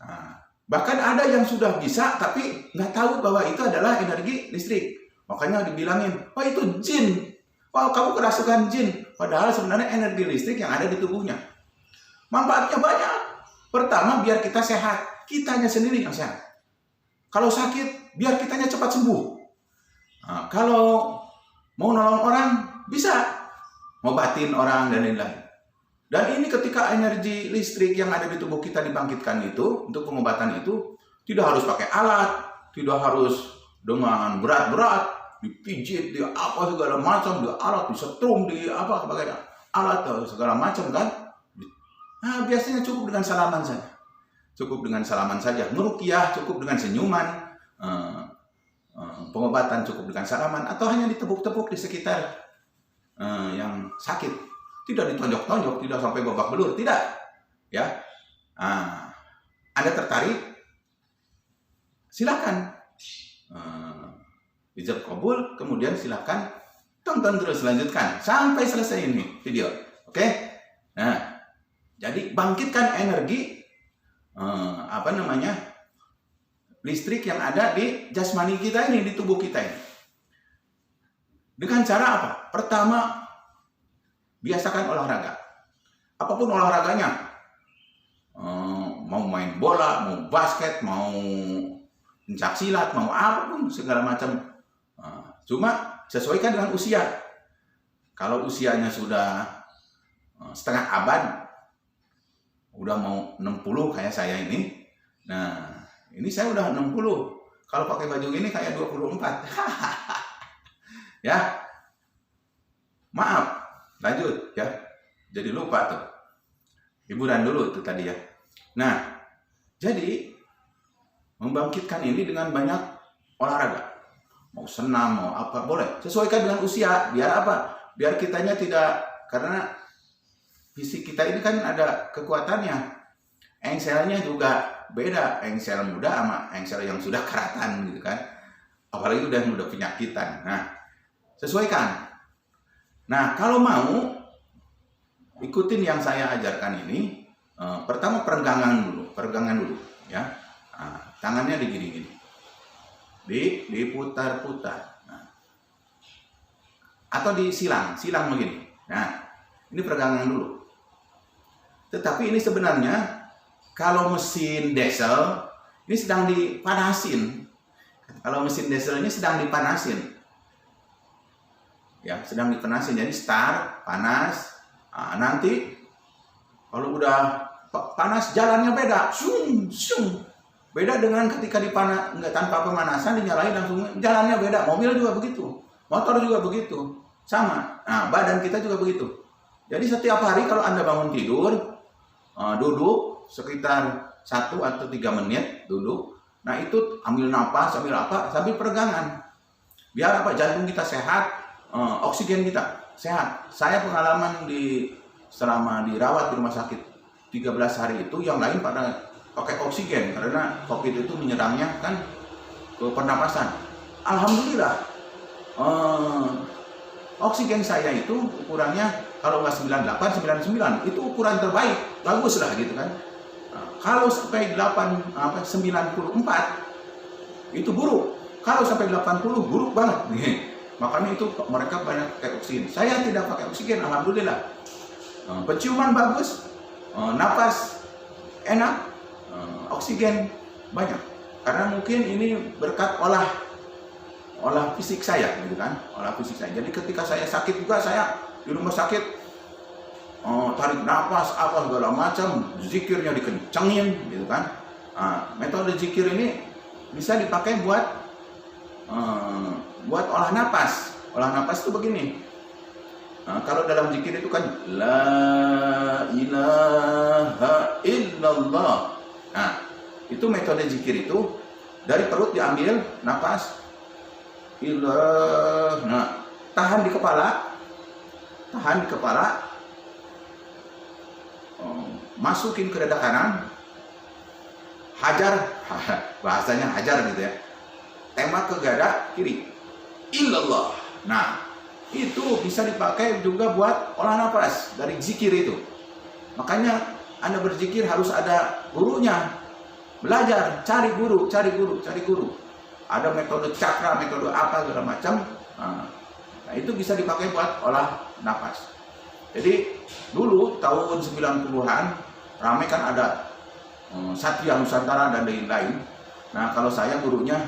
Nah, bahkan ada yang sudah bisa tapi nggak tahu bahwa itu adalah energi listrik. Makanya dibilangin, oh itu jin. Oh kamu kerasukan jin. Padahal sebenarnya energi listrik yang ada di tubuhnya. Manfaatnya banyak. Pertama, biar kita sehat. Kitanya sendiri yang sehat. Kalau sakit, biar kitanya cepat sembuh. Nah, kalau mau nolong orang, bisa. Ngobatin orang dan lain-lain. Dan ini ketika energi listrik yang ada di tubuh kita dibangkitkan itu, untuk pengobatan itu, tidak harus pakai alat, tidak harus dengan berat-berat, dipijit, di apa segala macam, di alat, disetrum, di apa sebagai alat segala macam kan. Nah, biasanya cukup dengan salaman saja. Cukup dengan salaman saja. Meruqyah cukup dengan senyuman. Pengobatan cukup dengan salaman atau hanya ditepuk-tepuk di sekitar yang sakit. Tidak ditonjok-tonjok, tidak sampai babak belur, tidak. Ya. Anda tertarik? Silakan. Ijab kabul, kemudian silakan tonton terus, lanjutkan sampai selesai ini video. Oke? Nah, jadi bangkitkan energi listrik yang ada di jasmani kita ini, di tubuh kita ini. Dengan cara apa? Pertama, biasakan olahraga. Apapun olahraganya. Mau main bola, mau basket, mau pencak silat, mau apapun segala macam. Cuma sesuaikan dengan usia. Kalau usianya sudah setengah abad, udah mau 60 kayak saya ini. Nah, ini saya udah 60. Kalau pakai baju ini kayak 24. Ya. Maaf, lanjut ya. Jadi lupa tuh. Hiburan dulu tuh tadi ya. Nah, jadi membangkitkan ini dengan banyak olahraga. Mau senam, mau apa, boleh. Sesuaikan dengan usia. Biar apa? Biar kitanya tidak, karena fisik kita ini kan ada kekuatannya. Engselnya juga beda. Engsel muda sama engsel yang sudah keratan gitu kan. Apalagi udah penyakitan. Nah, sesuaikan. Nah, kalau mau ikutin yang saya ajarkan ini, pertama peregangan dulu, ya. Nah, tangannya digini-gini, diputar-putar, nah. Atau silang begini. Nah, ini peregangan dulu. Tetapi ini sebenarnya kalau mesin diesel ini sedang dipanasin. Kalau mesin diesel ini sedang dipanasin. Ya, sedang dipanasin. Jadi start, panas. Nah, nanti kalau udah panas jalannya beda. Beda dengan ketika dipanas tanpa pemanasan, dinyalain langsung jalannya beda. Mobil juga begitu. Motor juga begitu. Sama. Nah, badan kita juga begitu. Jadi setiap hari kalau Anda bangun tidur, duduk sekitar 1 atau 3 menit duduk. Nah, itu ambil napas, sambil peregangan. Biar apa? Jantung kita sehat, oksigen kita sehat. Saya pengalaman selama dirawat di rumah sakit 13 hari itu, yang lain pada pakai oksigen karena COVID itu menyerangnya kan ke pernapasan. Alhamdulillah, oksigen saya itu ukurannya kalau nggak 98, 99 itu ukuran terbaik, bagus lah gitu kan. Nah, kalau sampai 94 itu buruk. Kalau sampai 80 buruk banget. Makanya itu mereka banyak pakai oksigen. Saya tidak pakai oksigen, alhamdulillah. Penciuman bagus, napas enak, oksigen banyak. Karena mungkin ini berkat olah fisik saya, gitu kan? Olah fisik saya. Jadi ketika saya sakit juga, saya di rumah sakit tarik napas apa segala macam, zikirnya dikencengin, gitu kan? Metode zikir ini bisa dipakai buat olah napas. Olah napas itu begini. Kalau dalam zikir itu kan la ilaha illallah. Nah, itu metode zikir itu dari perut diambil napas ilah. Nah, tahan di kepala. Masukin ke dada kanan. Hajar, bahasanya hajar gitu ya. Tembak ke dada kiri. Illallah. Nah, itu bisa dipakai juga buat olah nafas dari zikir itu. Makanya Anda berzikir harus ada gurunya. Belajar, cari guru. Ada metode cakra, metode apa segala macam. Nah, itu bisa dipakai buat olah nafas. Jadi dulu tahun 90-an ramai kan ada Satria Nusantara dan lain-lain. Nah, kalau saya gurunya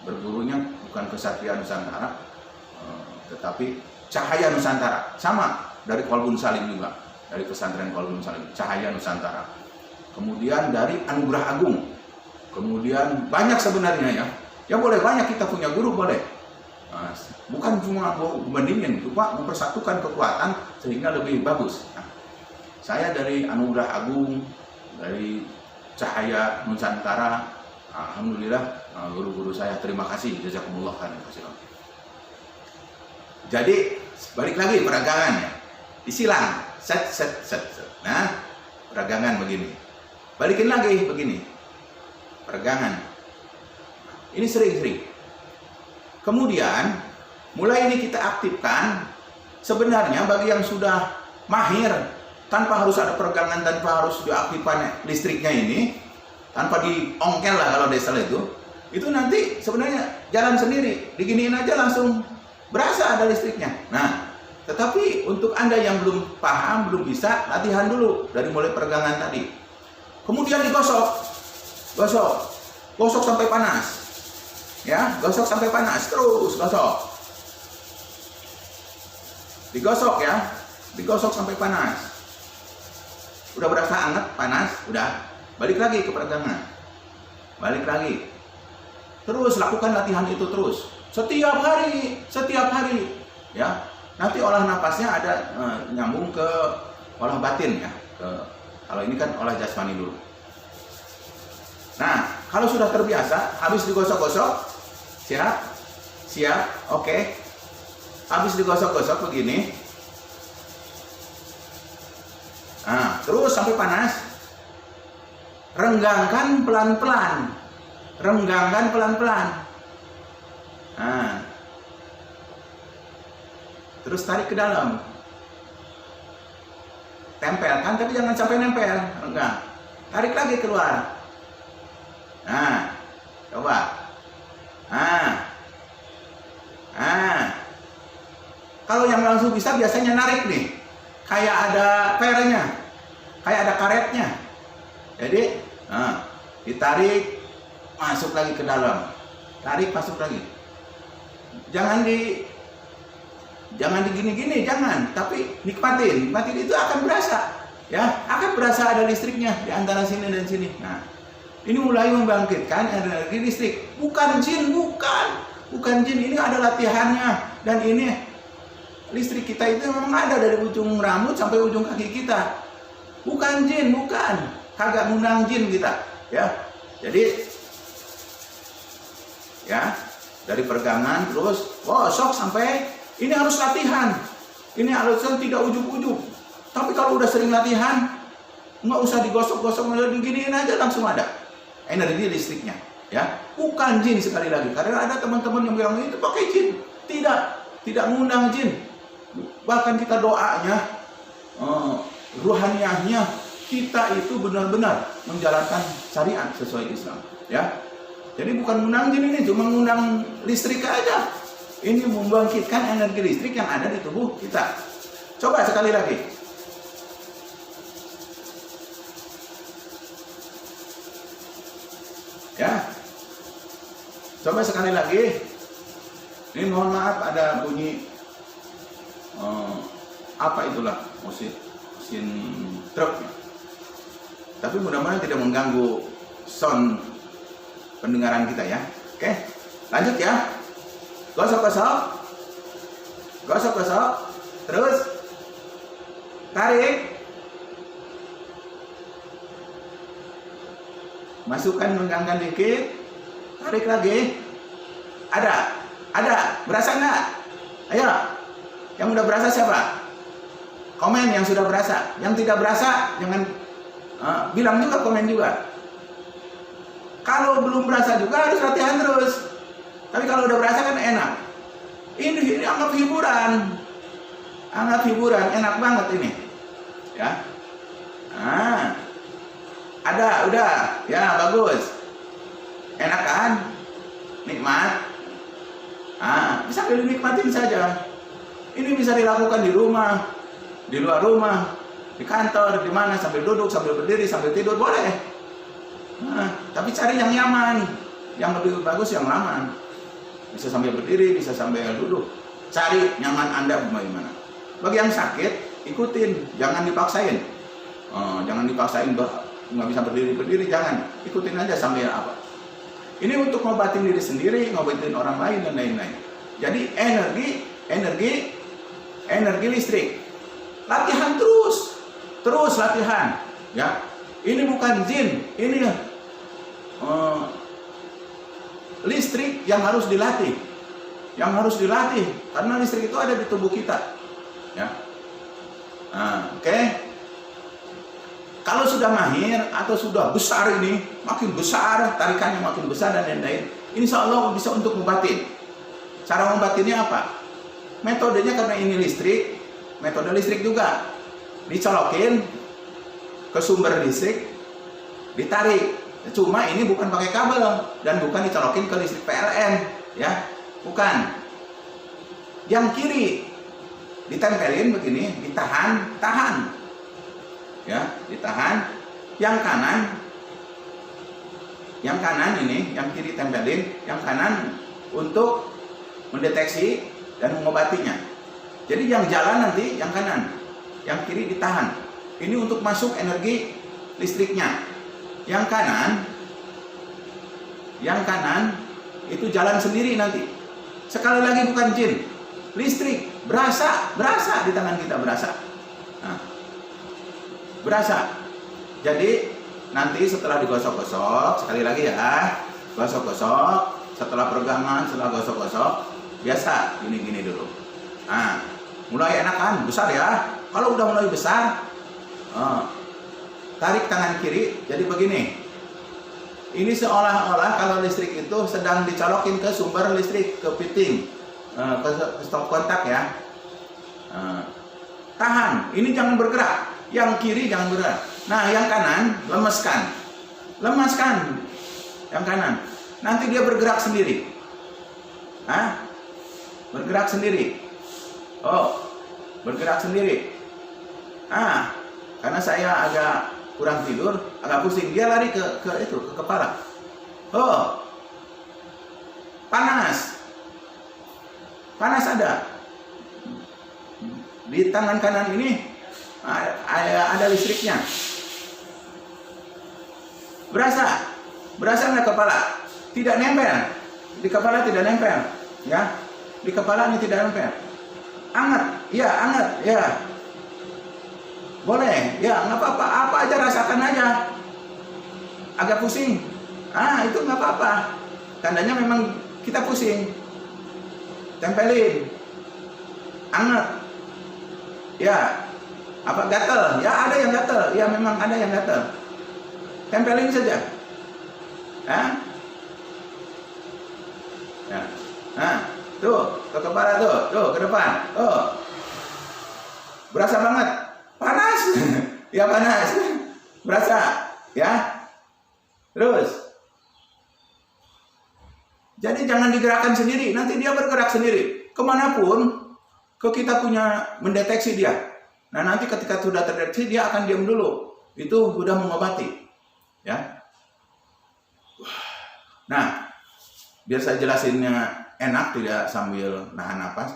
bergurunya bukan ke Satria Nusantara, tetapi Cahaya Nusantara. Sama dari Kolbun Salim juga, dari pesantren Kolbun Salim, Cahaya Nusantara. Kemudian dari Anugerah Agung. Kemudian banyak sebenarnya ya. Ya boleh banyak kita punya guru boleh. Nah, bukan cuma membandingin, cuma mempersatukan kekuatan sehingga lebih bagus. Nah, saya dari Anugerah Agung, dari Cahaya Nusantara, alhamdulillah guru-guru saya terima kasih, jazakumullah khairan. Jadi balik lagi peragangannya, disilang, set. Nah, peragangan begini, balikin lagi begini, peragangan. Ini sering-sering. Kemudian mulai ini kita aktifkan. Sebenarnya bagi yang sudah mahir, tanpa harus ada peregangan, tanpa harus diaktifkan listriknya ini, tanpa diongkel lah kalau desa itu nanti sebenarnya jalan sendiri, diginiin aja langsung berasa ada listriknya. Nah, tetapi untuk Anda yang belum paham, belum bisa, latihan dulu dari mulai peregangan tadi. Kemudian gosok sampai panas. Ya, gosok sampai panas, terus gosok. Digosok sampai panas. Udah berasa hangat, panas, udah. Balik lagi ke peregangan. Balik lagi. Terus lakukan latihan itu terus. Setiap hari. Ya. Nanti olah napasnya ada nyambung ke olah batin ya. Kalau ini kan olah jasmani dulu. Nah, kalau sudah terbiasa, habis digosok-gosok, siap, oke. Habis digosok-gosok begini. Nah, terus sampai panas. Renggangkan pelan-pelan. Nah, terus tarik ke dalam. Tempelkan, tapi jangan sampai nempel. Renggang. Tarik lagi keluar. Nah, coba. Kalau yang langsung bisa biasanya narik nih. Kayak ada pernya. Kayak ada karetnya. Jadi, ditarik, masuk lagi ke dalam. Tarik, masuk lagi. Jangan digini-gini, jangan. Tapi nikmatin itu akan berasa. Ya, akan berasa ada listriknya di antara sini dan sini. Nah, ini mulai membangkitkan energi listrik. Bukan jin, bukan jin. Ini ada latihannya. Dan ini listrik kita itu memang ada dari ujung rambut sampai ujung kaki kita. Bukan jin, bukan. Kagak ngundang jin kita. Ya, jadi ya dari peregangan terus gosok sampai ini harus latihan. Ini harusnya tidak ujub-ujub. Tapi kalau udah sering latihan, nggak usah digosok-gosok, diginiin aja langsung ada energi listriknya, ya. Bukan jin sekali lagi. Karena ada teman-teman yang bilang itu pakai jin. Tidak mengundang jin. Bahkan kita doanya, ruhaniyahnya kita itu benar-benar menjalankan syariat sesuai Islam, ya. Jadi bukan mengundang jin, ini cuma mengundang listrik aja. Ini membangkitkan energi listrik yang ada di tubuh kita. Coba sekali lagi. Ya, coba sekali lagi. Ini mohon maaf ada bunyi apa itulah mesin truk. Tapi mudah-mudahan tidak mengganggu sound pendengaran kita ya. Oke, lanjut ya. Gosok. Terus tarik. Masukkan, mengganggan dikit. Tarik lagi. Ada. Berasa nggak? Ayo. Yang udah berasa siapa? Komen yang sudah berasa. Yang tidak berasa jangan bilang juga, komen juga. Kalau belum berasa juga harus latihan terus. Tapi kalau udah berasa kan enak. Ini anggap hiburan. Enak banget ini. Ya. Nah, ada, udah, ya bagus. Enak kan? Nikmat. Ah, bisa dinikmatin saja. Ini bisa dilakukan di rumah, di luar rumah, di kantor, di mana, sambil duduk, sambil berdiri, sambil tidur, boleh. Nah, tapi cari yang nyaman, yang lebih bagus, yang nyaman. Bisa sambil berdiri, bisa sambil duduk. Cari nyaman Anda bagaimana. Bagi yang sakit, ikutin, jangan dipaksain. Jangan dipaksain, nggak bisa berdiri, jangan. Ikutin aja sambil apa. Ini untuk ngobatin diri sendiri, ngobatin orang lain, dan lain-lain. Jadi energi listrik. Latihan terus latihan. Ya, ini bukan jin, ini listrik yang harus dilatih. Karena listrik itu ada di tubuh kita. Ya, oke. Kalau sudah mahir atau sudah besar ini, makin besar, tarikannya makin besar dan lain-lain, insya Allah bisa untuk ngobatin. Cara ngobatinnya apa? Metodenya karena ini listrik, metode listrik juga. Dicolokin ke sumber listrik, ditarik. Cuma ini bukan pakai kabel dan bukan dicolokin ke listrik PLN, ya, bukan. Yang kiri ditempelin begini, tahan, ya, ditahan. Yang kanan ini, yang kiri tempelin, yang kanan untuk mendeteksi dan mengobatinya. Jadi yang jalan nanti yang kanan, yang kiri ditahan. Ini untuk masuk energi listriknya. Yang kanan itu jalan sendiri nanti. Sekali lagi bukan jin, listrik, berasa di tangan kita, berasa. Nah, berasa. Jadi nanti setelah digosok-gosok, sekali lagi ya, gosok-gosok, setelah peregangan, setelah gosok-gosok, biasa gini-gini dulu. Nah, mulai enakan, besar ya. Kalau udah mulai besar, tarik tangan kiri, jadi begini. Ini seolah-olah kalau listrik itu sedang dicolokin ke sumber listrik, ke fitting, ke stop kontak ya. Tahan, ini jangan bergerak. Yang kiri jangan bergerak. Nah, yang kanan lemeskan. Yang kanan. Nanti dia bergerak sendiri. Bergerak sendiri. Bergerak sendiri. Karena saya agak kurang tidur, agak pusing, dia lari ke kepala. Panas ada. Di tangan kanan ini ada listriknya. Berasa nggak kepala? Tidak nempel. Di kepala tidak nempel, ya. Di kepala ini tidak nempel. Anget, ya. Boleh, ya, nggak apa-apa. Apa aja rasakan aja. Agak pusing, itu nggak apa-apa. Tandanya memang kita pusing. Tempelin, anget, ya. Apa gatel? Ya, ada yang gatel. Ya, memang ada yang gatel. Tempelin saja. Ya. Tuh, ke kepala tuh, ke depan. Berasa banget. Panas. Ya, panas. Berasa, ya. Terus. Jadi jangan digerakkan sendiri, nanti dia bergerak sendiri. Kemanapun, kita punya mendeteksi dia. Nah, nanti ketika sudah terdeteksi, dia akan diam dulu. Itu sudah mengobati. Ya. Nah, biar saya jelasinnya enak, tidak sambil nahan napas.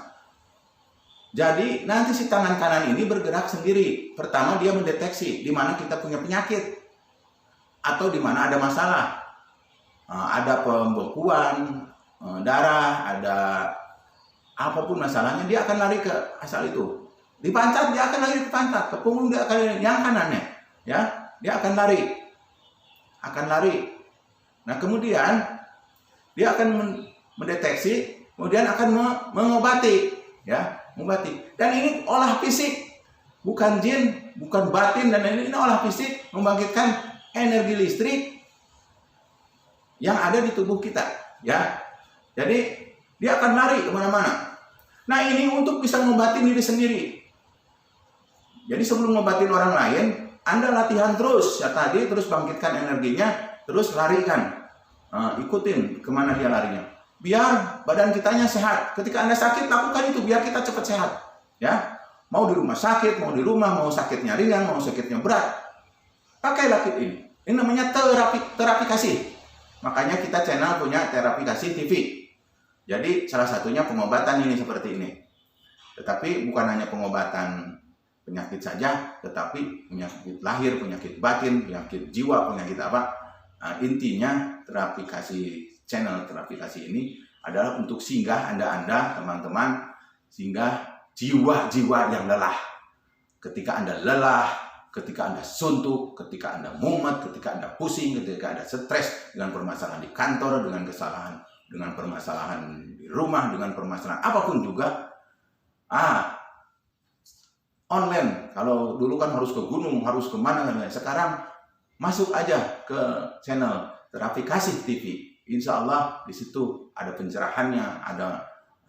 Jadi, nanti si tangan kanan ini bergerak sendiri. Pertama, dia mendeteksi di mana kita punya penyakit. Atau di mana ada masalah. Ada pembekuan darah, ada apapun masalahnya, dia akan lari ke asal itu. Di pantat dia akan lari ke pantat, ke punggung dia akan lari, yang kanannya, ya, dia akan lari. Nah, kemudian dia akan mendeteksi, kemudian akan mengobati, ya, mengobati. Dan ini olah fisik, bukan jin, bukan batin, dan ini olah fisik, membangkitkan energi listrik yang ada di tubuh kita, ya. Jadi dia akan lari kemana-mana. Nah, ini untuk bisa mengobati diri sendiri. Jadi sebelum ngobatin orang lain, Anda latihan terus ya tadi, terus bangkitkan energinya, terus larikan. Ikutin kemana dia larinya. Biar badan kitanya sehat. Ketika Anda sakit, lakukan itu biar kita cepat sehat. Ya, mau di rumah sakit, mau di rumah, mau sakitnya ringan, mau sakitnya berat, pakailah kit ini. Ini namanya terapi kasih. Makanya kita channel punya terapi kasih TV. Jadi salah satunya pengobatan ini seperti ini. Tetapi bukan hanya pengobatan penyakit saja, tetapi penyakit lahir, penyakit batin, penyakit jiwa, penyakit apa. Nah, intinya terapi kasih, channel terapi kasih ini adalah untuk singgah Anda, teman-teman, singgah jiwa-jiwa yang lelah. Ketika Anda lelah, ketika Anda suntuk, ketika Anda mumet, ketika Anda pusing, ketika Anda stres dengan permasalahan di kantor, dengan permasalahan di rumah, dengan permasalahan apapun juga, online. Kalau dulu kan harus ke gunung, harus kemana, sekarang masuk aja ke channel terapi kasih TV. Insya Allah di situ ada pencerahannya, ada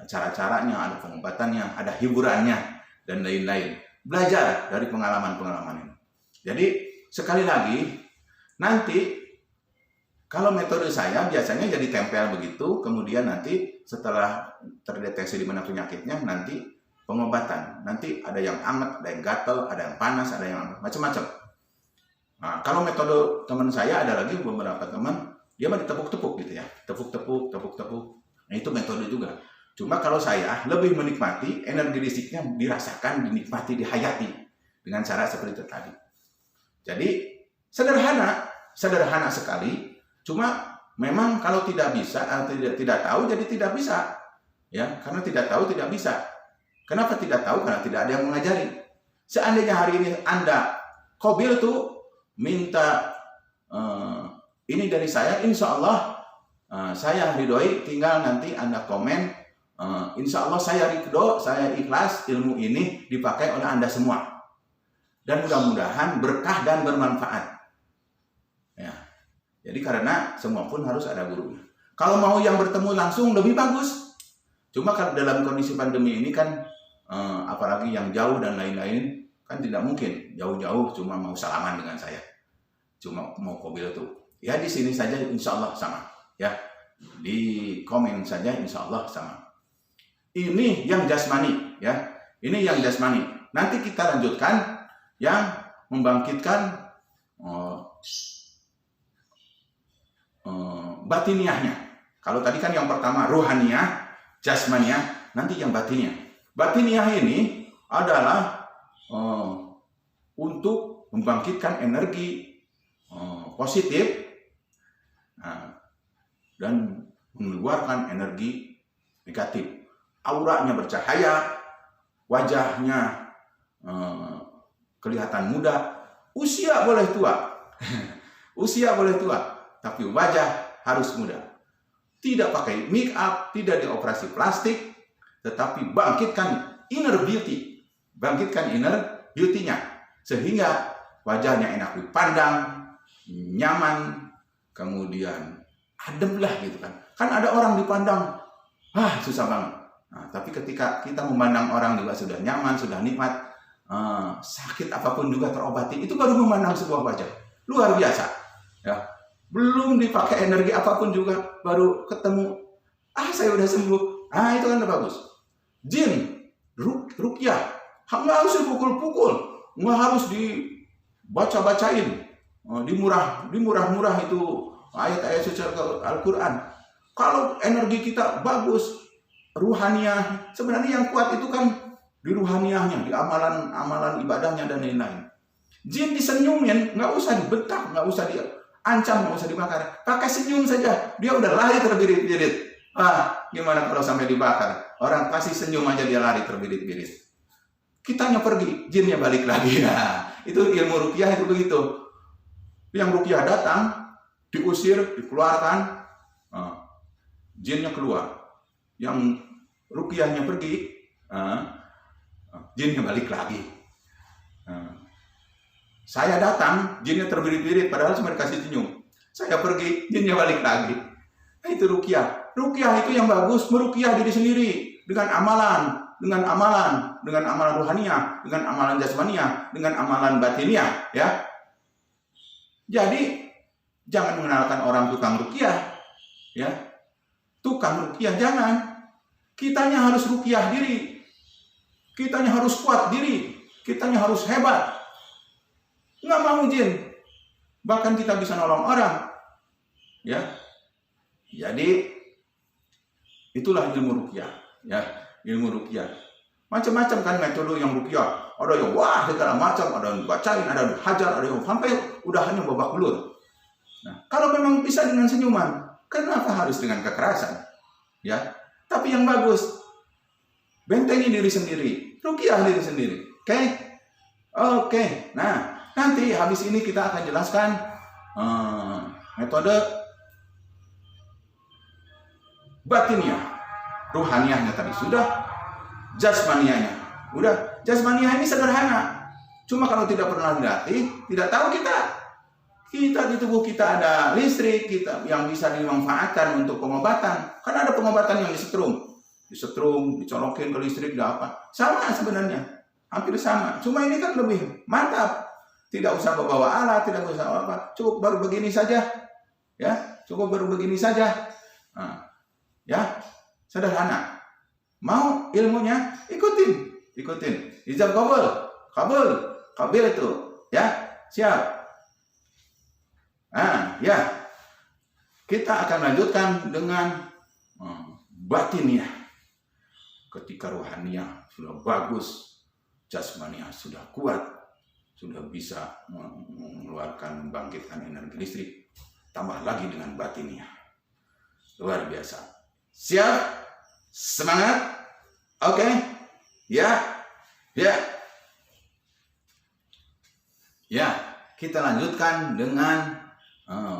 cara-caranya, ada pengobatannya, ada hiburannya, dan lain-lain. Belajar dari pengalaman-pengalaman ini. Jadi sekali lagi, nanti kalau metode saya biasanya jadi tempel begitu, kemudian nanti setelah terdeteksi di mana penyakitnya, nanti pengobatan. Nanti ada yang anget, ada yang gatel, ada yang panas, ada yang macam-macam. Nah, kalau metode teman saya ada lagi beberapa teman, dia mah ditepuk-tepuk gitu ya, tepuk-tepuk. Nah, itu metode juga. Cuma kalau saya lebih menikmati, energi listriknya dirasakan, dinikmati, dihayati dengan cara seperti itu tadi. Jadi sederhana sekali. Cuma memang kalau tidak bisa, tidak tahu, jadi tidak bisa. Ya, karena tidak tahu tidak bisa. Kenapa tidak tahu? Karena tidak ada yang mengajari. Seandainya hari ini Anda Qabil tuh minta ini dari saya, insya Allah saya ridhoi, tinggal nanti Anda komen, insya Allah saya ridho, saya ikhlas ilmu ini dipakai oleh Anda semua. Dan mudah-mudahan berkah dan bermanfaat. Ya. Jadi karena semua pun harus ada gurunya. Kalau mau yang bertemu langsung lebih bagus. Cuma kalau dalam kondisi pandemi ini kan, apalagi yang jauh dan lain-lain, kan tidak mungkin jauh-jauh cuma mau salaman dengan saya, cuma mau Qabil tuh. Ya di sini saja insya Allah sama. Ya di komen saja insya Allah sama. Ini yang jasmani, ya. Ini yang jasmani. Nanti kita lanjutkan yang membangkitkan batiniahnya. Kalau tadi kan yang pertama ruhaniyah, jasmaniah, nanti yang batiniah. Batiniah ini adalah untuk membangkitkan energi positif dan mengeluarkan energi negatif. Auranya bercahaya, wajahnya kelihatan muda. Usia boleh tua, usia boleh tua, tapi wajah harus muda. Tidak pakai make up, tidak dioperasi plastik, tetapi bangkitkan inner beauty, bangkitkan inner beauty-nya, sehingga wajahnya enak dipandang, nyaman, kemudian adem lah gitu kan. Kan ada orang dipandang, susah banget. Nah, tapi ketika kita memandang orang juga sudah nyaman, sudah nikmat, sakit apapun juga terobati, itu baru memandang sebuah wajah. Luar biasa. Ya. Belum dipakai energi apapun juga, baru ketemu, saya udah sembuh. Itu kan udah bagus. Jin, ruqyah, nggak harus dipukul-pukul, nggak harus dibaca-bacain, dimurah-murah itu ayat-ayat suci Al-Quran. Kalau energi kita bagus, ruhaniyah, sebenarnya yang kuat itu kan di ruhaniyahnya, di amalan ibadahnya dan lain-lain. Jin disenyumin, nggak usah dibentak, nggak usah diancam, nggak usah dibakar, pakai senyum saja, dia udah lari terbirit-birit. Gimana kalau sampai dibakar? Orang pasti senyum aja dia lari terbirit-birit. Kitanya pergi, jinnya balik lagi. Nah, itu ilmu ruqyah itu begitu. Yang ruqyah datang, diusir, dikeluarkan, jinnya keluar. Yang ruqyahnya pergi, jinnya balik lagi. Saya datang, jinnya terbirit-birit, padahal cuma dikasih senyum. Saya pergi, jinnya balik lagi. Nah, itu ruqyah. Ruqyah itu yang bagus, meruqyah diri sendiri dengan amalan. dengan amalan rohaniah, dengan amalan jasmaniah, dengan amalan batiniah, ya. Jadi jangan mengenalkan orang tukang ruqyah, ya. Tukang ruqyah jangan. Kitanya harus ruqyah diri. Kitanya harus kuat diri. Kitanya harus hebat. Nggak mau jin. Bahkan kita bisa nolong orang. Ya. Jadi itulah ilmu ruqyah, ya. Ilmu ruqyah. Macam-macam kan metode yang ruqyah. Ada yang wah segala macam, ada yang bacain, ada yang hajar, ada yang sampai udahannya babak belur. Nah, kalau memang bisa dengan senyuman, kenapa harus dengan kekerasan? Ya. Tapi yang bagus, bentengi diri sendiri, ruqyah diri sendiri. Oke? Oke. Nah, nanti habis ini kita akan jelaskan metode batiniah. Ruhaniahnya tadi sudah, jasmaniahnya udah. Jasmaniah ini sederhana. Cuma kalau tidak pernah dilatih, tidak tahu kita di tubuh kita ada listrik kita yang bisa dimanfaatkan untuk pengobatan. Karena ada pengobatan yang disetrum, dicolokin ke listrik, apa. Sama sebenarnya, hampir sama. Cuma ini kan lebih mantap. Tidak usah bawa alat, tidak usah apa. Cukup baru begini saja, ya. Cukup baru begini saja. Nah, ya, sederhana. Mau ilmunya, ikutin. Ijab kabul itu, ya, siap. Nah, ya, kita akan lanjutkan dengan batiniah. Ketika rohaniah sudah bagus, jasmaniah sudah kuat, sudah bisa mengeluarkan, membangkitkan energi listrik, tambah lagi dengan batiniah. Luar biasa. Siap? Semangat? Oke? Ya? Ya, kita lanjutkan dengan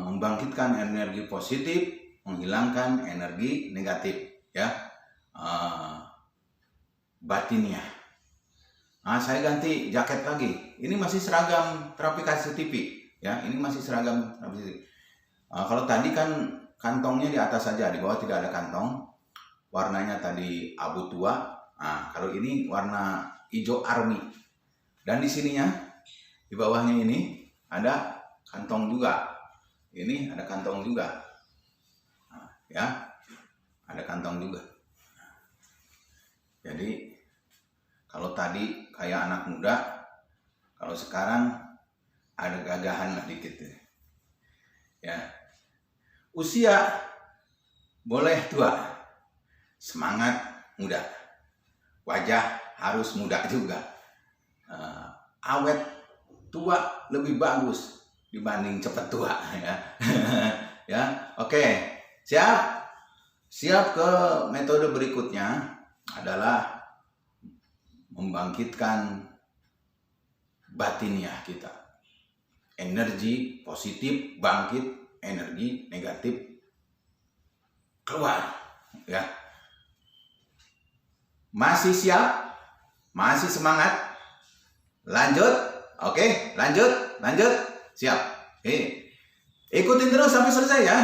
membangkitkan energi positif, menghilangkan energi negatif, ya. Batiniah. Nah, saya ganti jaket lagi. Ini masih seragam terapi KCTV, ya. Ini masih seragam terapi KCTV. Kalau tadi kan kantongnya di atas saja, di bawah tidak ada kantong. Warnanya tadi abu tua. Nah, kalau ini warna hijau army. Dan di sininya, di bawahnya ini ada kantong juga. Ini ada kantong juga. Nah, ya, ada kantong juga. Jadi kalau tadi kayak anak muda, kalau sekarang ada gagahan lah dikit. Ya. Usia boleh tua, semangat muda, wajah harus muda juga. Awet tua lebih bagus dibanding cepat tua, ya. Ya, oke, siap ke metode berikutnya adalah membangkitkan batiniah kita. Energi positif bangkit, energi negatif keluar, ya. Masih siap? Masih semangat? Lanjut? Oke, lanjut. Siap. Oke. Ikutin terus sampai selesai, ya.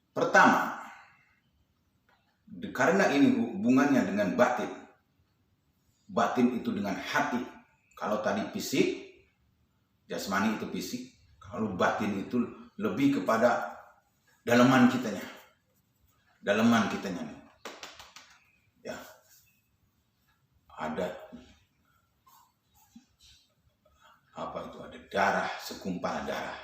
Pertama, karena ini hubungannya dengan batin. Batin itu dengan hati. Kalau tadi fisik, jasmani itu fisik. Kalau batin itu lebih kepada dalaman kitanya. Ya. Ada apa itu? Ada darah, segumpal darah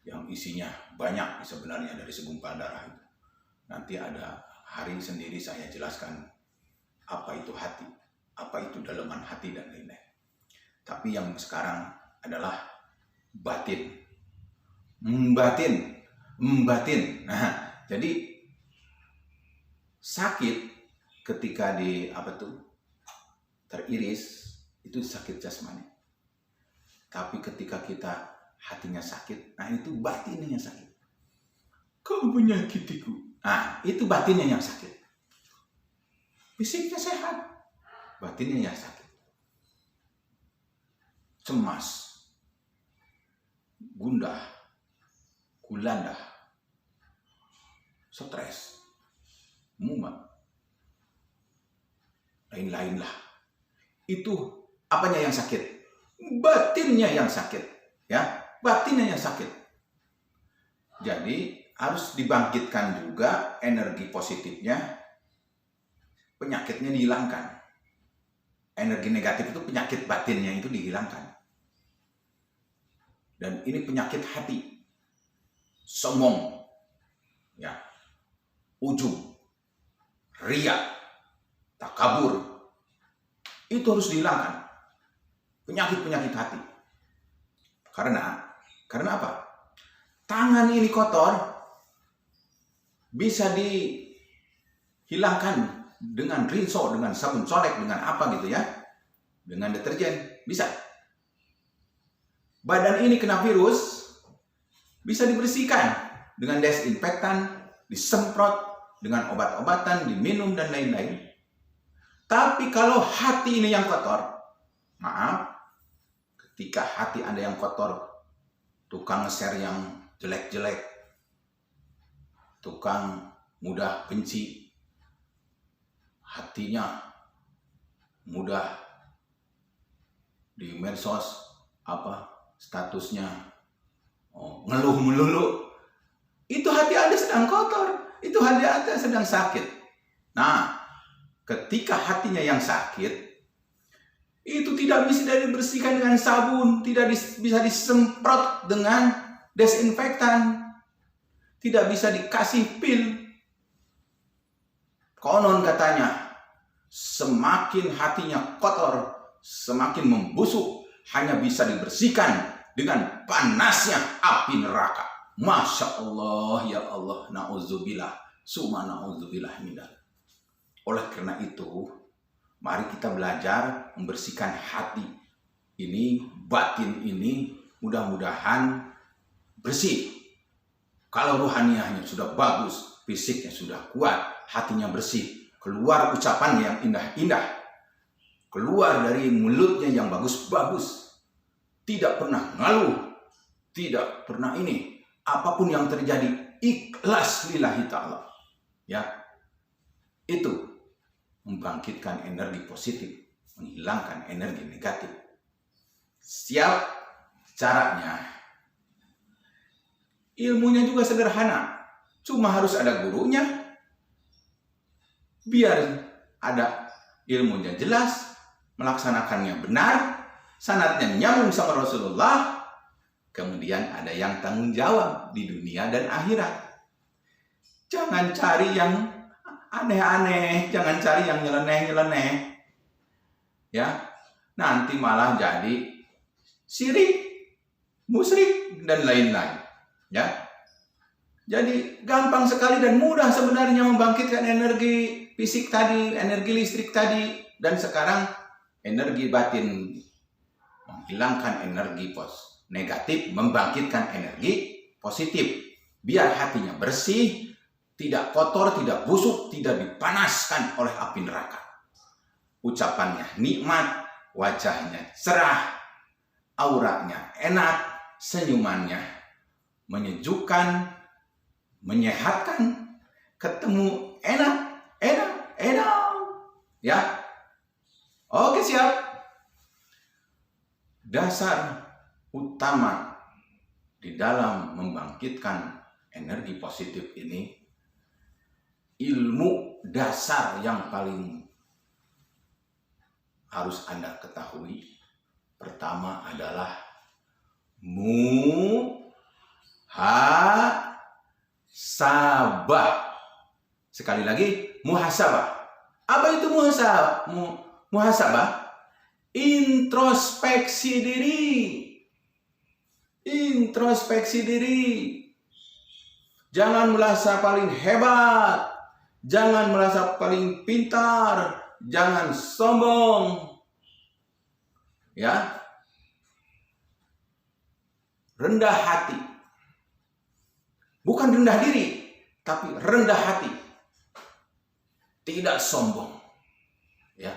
yang isinya banyak sebenarnya dari segumpal darah itu. Nanti ada hari sendiri saya jelaskan apa itu hati, apa itu dalaman hati dan lain-lain. Tapi yang sekarang adalah batin. Batin. Nah, jadi sakit ketika teriris itu sakit jasmani. Tapi ketika kita hatinya sakit, nah itu batinnya yang sakit. Kau menyakitiku. Nah, itu batinnya yang sakit. Fisiknya sehat, batinnya yang sakit. Cemas, gundah, gulanda, stres, mumet, lain-lain lah. Itu apanya yang sakit? Batinnya yang sakit, ya, batinnya yang sakit. Jadi harus dibangkitkan juga energi positifnya, penyakitnya dihilangkan. Energi negatif itu penyakit batinnya itu dihilangkan. Dan ini penyakit hati, sombong, ya, ujub, riya, takabur, itu harus dihilangkan. Penyakit-penyakit hati. Karena apa? Tangan ini kotor, bisa dihilangkan dengan rinso, dengan sabun colek, dengan apa gitu ya, dengan deterjen, bisa. Badan ini kena virus, bisa dibersihkan dengan desinfektan, disemprot dengan obat-obatan, diminum dan lain-lain. Tapi kalau hati ini yang kotor, maaf, ketika hati Anda yang kotor, tukang nge-share yang jelek-jelek, tukang mudah benci, hatinya mudah di medsos statusnya ngeluh melulu, itu hati Anda sedang kotor, itu hati Anda sedang sakit. Nah, ketika hatinya yang sakit, itu tidak bisa dibersihkan dengan sabun, tidak bisa disemprot dengan desinfektan, tidak bisa dikasih pil. Konon katanya, semakin hatinya kotor, semakin membusuk, hanya bisa dibersihkan dengan panasnya api neraka. Masya Allah, ya Allah, na'udzubillah, summa na'udzubillah minal. Oleh karena itu, mari kita belajar membersihkan hati ini, batin ini, mudah-mudahan bersih. Kalau rohaniahnya sudah bagus, fisiknya sudah kuat, hatinya bersih, keluar ucapan yang indah-indah, keluar dari mulutnya yang bagus-bagus, tidak pernah ngeluh, tidak pernah ini, apapun yang terjadi, ikhlas lillahi ta'ala. Ya, itu membangkitkan energi positif, menghilangkan energi negatif. Siap caranya. Ilmunya juga sederhana, cuma harus ada gurunya, biar ada ilmunya jelas, melaksanakannya benar, sanadnya nyambung sama Rasulullah, kemudian ada yang tanggung jawab di dunia dan akhirat. Jangan cari yang aneh-aneh, jangan cari yang nyeleneh-nyeleneh. Ya, nanti malah jadi syirik, musyrik dan lain-lain. Ya. Jadi gampang sekali dan mudah sebenarnya membangkitkan energi fisik tadi, energi listrik tadi, dan sekarang energi batin, menghilangkan energi negatif, membangkitkan energi positif. Biar hatinya bersih, tidak kotor, tidak busuk, tidak dipanaskan oleh api neraka. Ucapannya nikmat, wajahnya cerah, auranya enak, senyumannya menyejukkan, menyehatkan, ketemu enak. Ya. Oke, siap. Dasar utama di dalam membangkitkan energi positif ini, ilmu dasar yang paling harus Anda ketahui. Pertama adalah muhasabah. Sekali lagi, muhasabah. Apa itu muhasabah? Muhasabah, introspeksi diri. Introspeksi diri. Jangan merasa paling hebat, jangan merasa paling pintar, jangan sombong. Ya. Rendah hati. Bukan rendah diri, tapi rendah hati. Tidak sombong. Ya.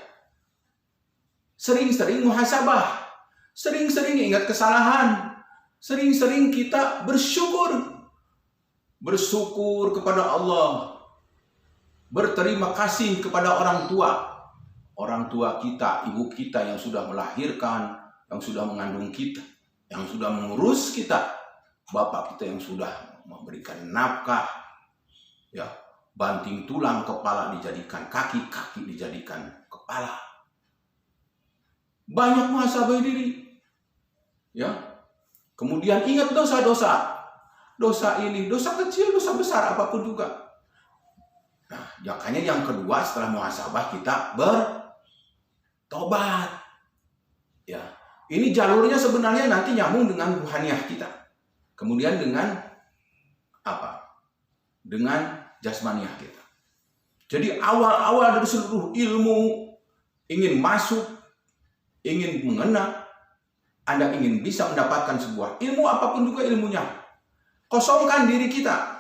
Sering-sering muhasabah. Sering-sering ingat kesalahan. Sering-sering kita bersyukur. bersyukur kepada Allah, berterima kasih kepada orang tua kita, ibu kita yang sudah melahirkan, yang sudah mengandung kita, yang sudah mengurus kita, bapak kita yang sudah memberikan nafkah, ya, banting tulang kepala dijadikan kaki, kaki dijadikan kepala. Banyak muhasabah diri, ya. Kemudian ingat dosa-dosa. Dosa ini, dosa kecil, dosa besar, apapun juga. Nah, makanya yang kedua setelah muhasabah kita bertobat. Ya, ini jalurnya sebenarnya nanti nyambung dengan ruhaniyah kita. Kemudian dengan apa? Dengan jasmaniyah kita. Jadi awal-awal dari seluruh ilmu ingin masuk, ingin mengena, Anda ingin bisa mendapatkan sebuah ilmu apapun juga ilmunya. Kosongkan diri kita,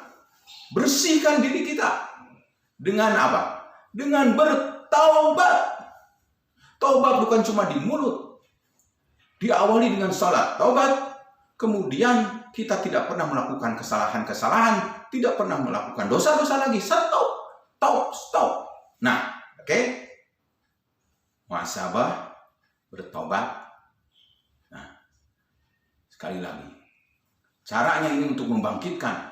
bersihkan diri kita dengan apa? Dengan bertaubat. Taubat bukan cuma di mulut, diawali dengan salat taubat, kemudian kita tidak pernah melakukan kesalahan-kesalahan, tidak pernah melakukan dosa-dosa lagi. Stop. Nah, oke? Muhasabah, bertobat. Nah, sekali lagi. Caranya ini untuk membangkitkan.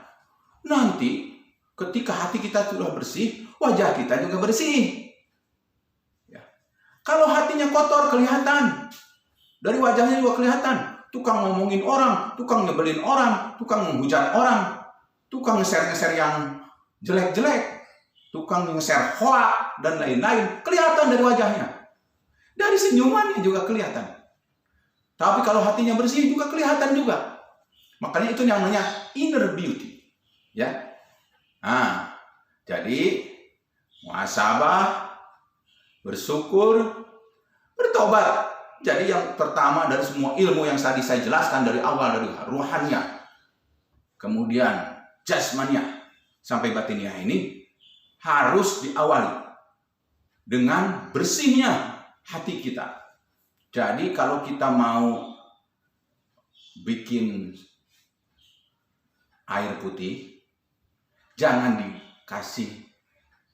Nanti ketika hati kita sudah bersih, wajah kita juga bersih. Ya. Kalau hatinya kotor kelihatan. Dari wajahnya juga kelihatan. Tukang ngomongin orang, tukang nyebelin orang, tukang menghujat orang, tukang ngeser-ngeser yang jelek-jelek, tukang ngeser hoak dan lain-lain. Kelihatan dari wajahnya. Dari senyumannya juga kelihatan. Tapi kalau hatinya bersih juga kelihatan juga. Makanya itu yang namanya inner beauty. Ya. Nah, jadi muhasabah, bersyukur, bertobat. Jadi yang pertama dari semua ilmu yang tadi saya jelaskan dari awal, dari ruhaniyah, kemudian jasmaniyah sampai batiniah ini harus diawali dengan bersihnya hati kita. Jadi kalau kita mau bikin air putih, jangan dikasih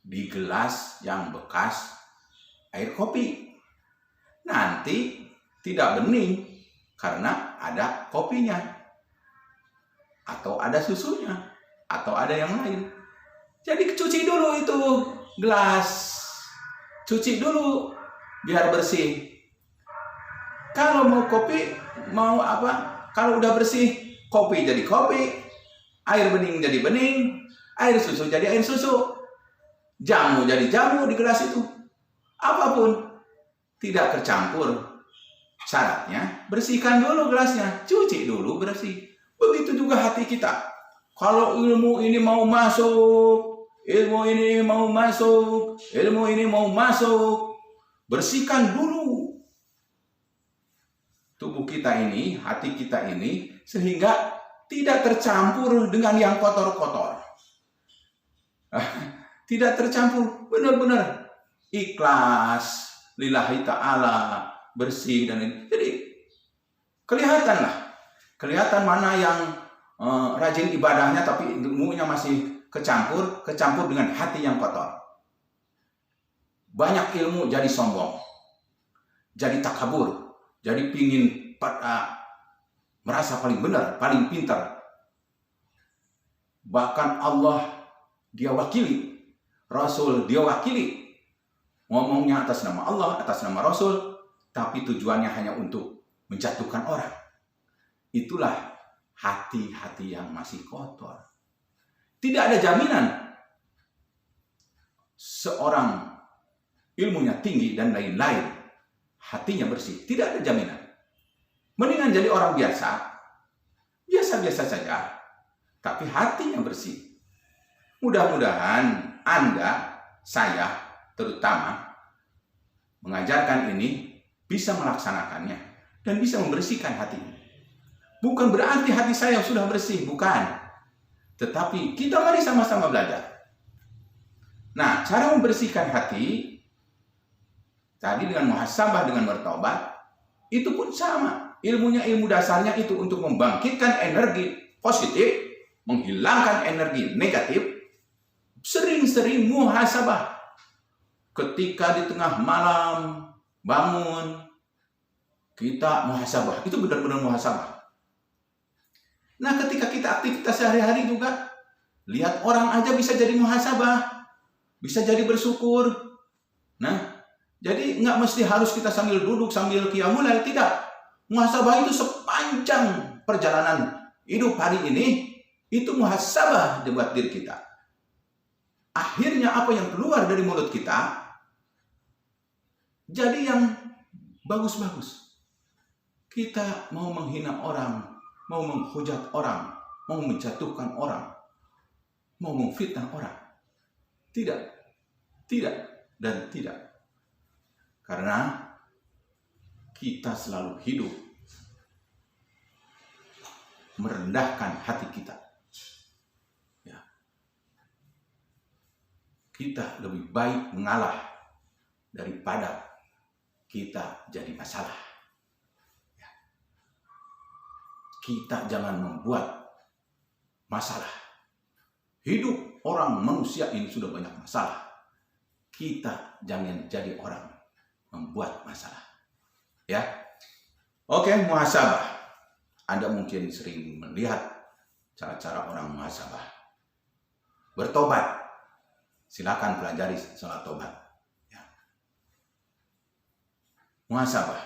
di gelas yang bekas air kopi. Nanti tidak bening karena ada kopinya, atau ada susunya, atau ada yang lain. Jadi cuci dulu itu gelas, cuci dulu biar bersih. Kalau mau kopi, mau apa? Kalau udah bersih, kopi jadi kopi, air bening jadi bening, air susu jadi air susu, jamu jadi jamu di gelas itu. Apapun tidak tercampur. Syaratnya bersihkan dulu gelasnya, cuci dulu bersih. Begitu juga hati kita. Kalau ilmu ini mau masuk, ilmu ini mau masuk, ilmu ini mau masuk, bersihkan dulu tubuh kita ini, hati kita ini, sehingga tidak tercampur dengan yang kotor-kotor. Tidak tercampur, benar-benar ikhlas lillahi ta'ala, bersih dan ini. Jadi kelihatan mana yang rajin ibadahnya tapi ilmunya masih kecampur dengan hati yang kotor. Banyak ilmu jadi sombong, jadi takabur, jadi pingin merasa paling benar, paling pintar. Bahkan Allah dia wakili, Rasul dia wakili. Ngomongnya atas nama Allah, atas nama Rasul, tapi tujuannya hanya untuk menjatuhkan orang. Itulah hati-hati yang masih kotor. Tidak ada jaminan seorang ilmunya tinggi dan lain-lain, hatinya bersih. Tidak ada jaminan. Mendingan jadi orang biasa-biasa saja, tapi hatinya bersih. Mudah-mudahan Anda, saya, terutama mengajarkan ini bisa melaksanakannya dan bisa membersihkan hatinya. Bukan berarti hati saya sudah bersih, bukan. Tetapi kita mari sama-sama belajar. Nah, cara membersihkan hati tadi dengan muhasabah, dengan bertobat, itu pun sama. Ilmunya, ilmu dasarnya itu untuk membangkitkan energi positif menghilangkan energi negatif, sering-sering muhasabah. Ketika di tengah malam bangun, kita muhasabah. Itu benar-benar muhasabah. Nah, ketika kita aktivitas sehari-hari juga, lihat orang aja bisa jadi muhasabah, bisa jadi bersyukur. Nah, jadi nggak mesti harus kita sambil duduk, sambil qiyamul lail, tidak. Muhasabah itu sepanjang perjalanan hidup hari ini, itu muhasabah buat diri kita. Akhirnya apa yang keluar dari mulut kita, jadi yang bagus-bagus. Kita mau menghina orang, mau menghujat orang, mau menjatuhkan orang, mau memfitnah orang. Tidak, tidak, dan tidak. Karena kita selalu hidup merendahkan hati kita. Ya. Kita lebih baik mengalah daripada kita jadi masalah. Ya. Kita jangan membuat masalah. Hidup orang manusia ini sudah banyak masalah. Kita jangan jadi orang membuat masalah. Ya. Oke, muhasabah. Anda mungkin sering melihat cara-cara orang muhasabah. Bertobat. Silakan pelajari soal tobat. Ya. Muhasabah.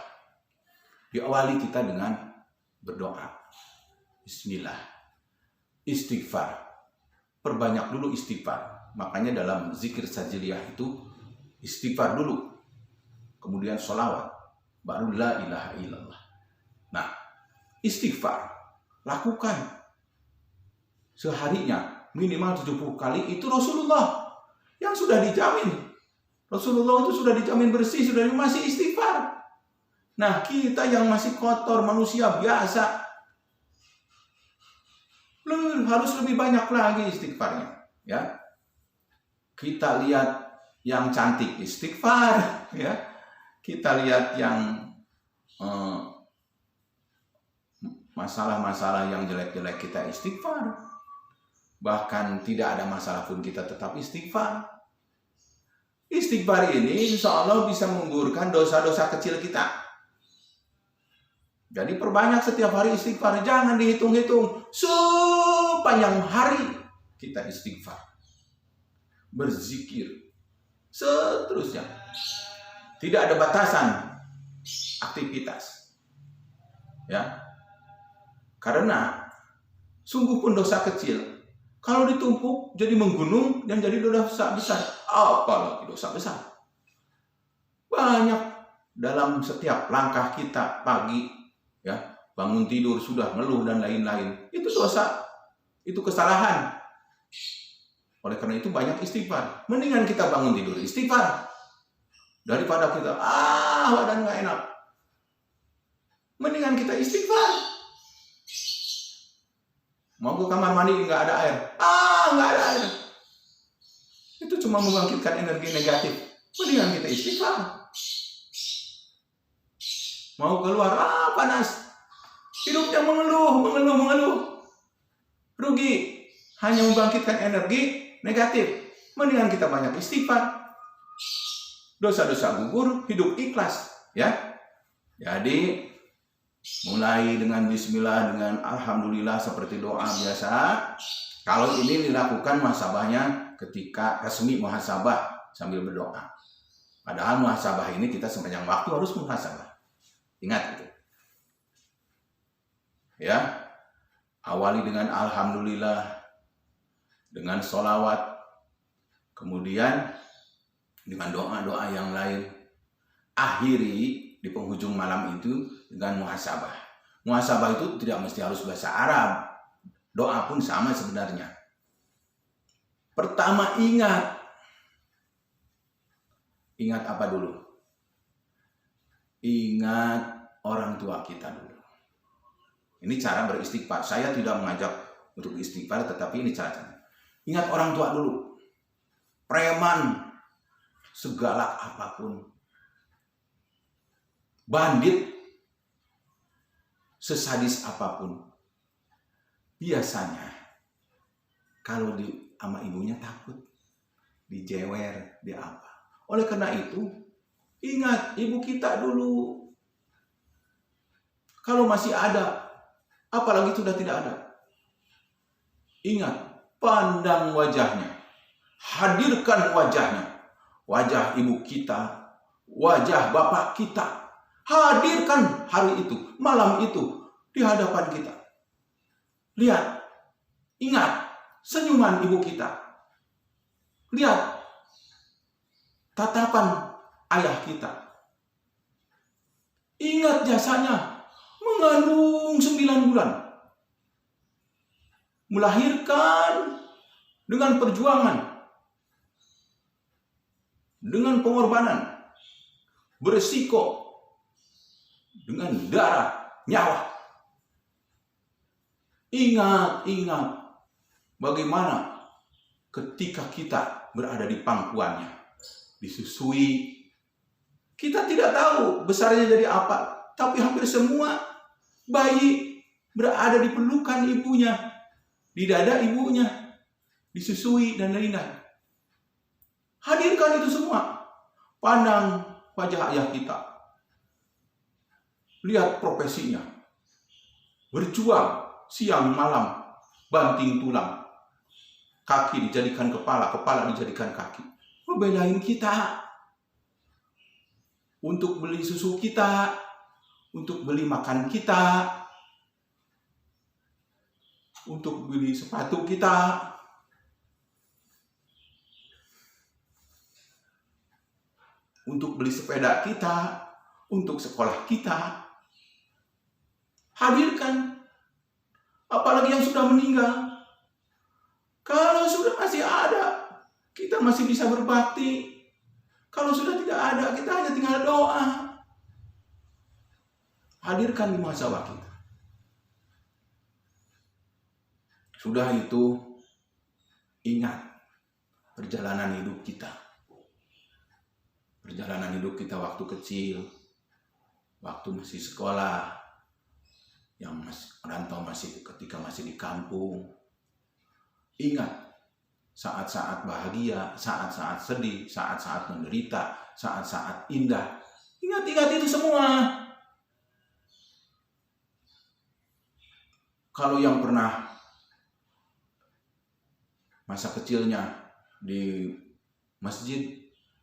Diawali kita dengan berdoa. Bismillah. Istighfar. Perbanyak dulu istighfar. Makanya dalam zikir sajiliyah itu istighfar dulu. Kemudian sholawat. Baru la ilaha illallah. Nah, istighfar. Lakukan. Seharinya minimal 70 kali. Itu Rasulullah yang sudah dijamin. Rasulullah itu sudah dijamin bersih. Sudah masih istighfar. Nah, kita yang masih kotor, manusia biasa, harus lebih banyak lagi istighfarnya. Ya, kita lihat yang cantik istighfar. Ya, kita lihat yang masalah-masalah yang jelek-jelek kita istighfar. Bahkan tidak ada masalah pun kita tetap istighfar. Istighfar ini insya Allah bisa menggugurkan dosa-dosa kecil kita. Jadi perbanyak setiap hari istighfar. Jangan dihitung-hitung. Sepanjang hari kita istighfar. Berzikir. Seterusnya. Tidak ada batasan aktivitas. Ya. Karena sungguh pun dosa kecil, kalau ditumpuk jadi menggunung dan jadi dosa besar. Apalagi dosa besar. Banyak dalam setiap langkah kita pagi, ya, bangun tidur sudah ngeluh dan lain-lain. Itu dosa, itu kesalahan. Oleh karena itu banyak istighfar. Mendingan kita bangun tidur istighfar daripada kita badan nggak enak. Mendingan kita istighfar. Mau ke kamar mandi nggak ada air. Nggak ada air. Itu cuma membangkitkan energi negatif. Mendingan kita istighfar. Mau keluar, panas. Hidupnya mengeluh. Rugi. Hanya membangkitkan energi negatif. Mendingan kita banyak istighfar. Dosa-dosa gugur, hidup ikhlas. Ya. Jadi mulai dengan bismillah, dengan alhamdulillah seperti doa biasa. Kalau ini dilakukan muhasabahnya ketika resmi muhasabah sambil berdoa. Padahal muhasabah ini kita sepanjang waktu harus muhasabah. Ingat itu. Ya. Awali dengan alhamdulillah, dengan sholawat, kemudian dengan doa-doa yang lain. Akhiri di penghujung malam itu dengan muhasabah. Muhasabah itu tidak mesti harus bahasa Arab. Doa pun sama sebenarnya. Pertama ingat. Ingat apa dulu? Ingat orang tua kita dulu. Ini cara beristighfar. Saya tidak mengajak untuk istighfar, tetapi ini caranya. Ingat orang tua dulu. Preman, segala apapun. Bandit, sesadis apapun. Biasanya Kalau sama ibunya takut, dijewer, di apa. Oleh karena itu, ingat ibu kita dulu. Kalau masih ada, apalagi sudah tidak ada. Ingat, pandang wajahnya. Hadirkan wajahnya. Wajah ibu kita, wajah bapak kita. Hadirkan hari itu, malam itu, di hadapan kita. Lihat, ingat, senyuman ibu kita. Lihat, tatapan ayah kita. Ingat jasanya, mengandung 9 bulan. Melahirkan dengan perjuangan, dengan pengorbanan, beresiko, dengan darah, nyawa. Ingat bagaimana ketika kita berada di pangkuannya, disusui. Kita tidak tahu besarnya jadi apa, tapi hampir semua bayi berada di pelukan ibunya, di dada ibunya, disusui dan lain-lain. Hadirkan itu semua. Pandang wajah ayah kita. Lihat profesinya. Berjuang siang malam, banting tulang. Kaki dijadikan kepala, kepala dijadikan kaki. Membelain kita. Untuk beli susu kita, untuk beli makan kita, untuk beli sepatu kita. Untuk beli sepeda kita, untuk sekolah kita. Hadirkan. Apalagi yang sudah meninggal. Kalau sudah masih ada, kita masih bisa berbakti. Kalau sudah tidak ada, kita hanya tinggal doa. Hadirkan di muhasabah kita. Sudah itu, ingat perjalanan hidup kita. Perjalanan hidup kita waktu kecil, waktu masih sekolah, yang rantau masih ketika masih di kampung. Ingat saat-saat bahagia, saat-saat sedih, saat-saat menderita, saat-saat indah. Ingat itu semua. Kalau yang pernah masa kecilnya di masjid,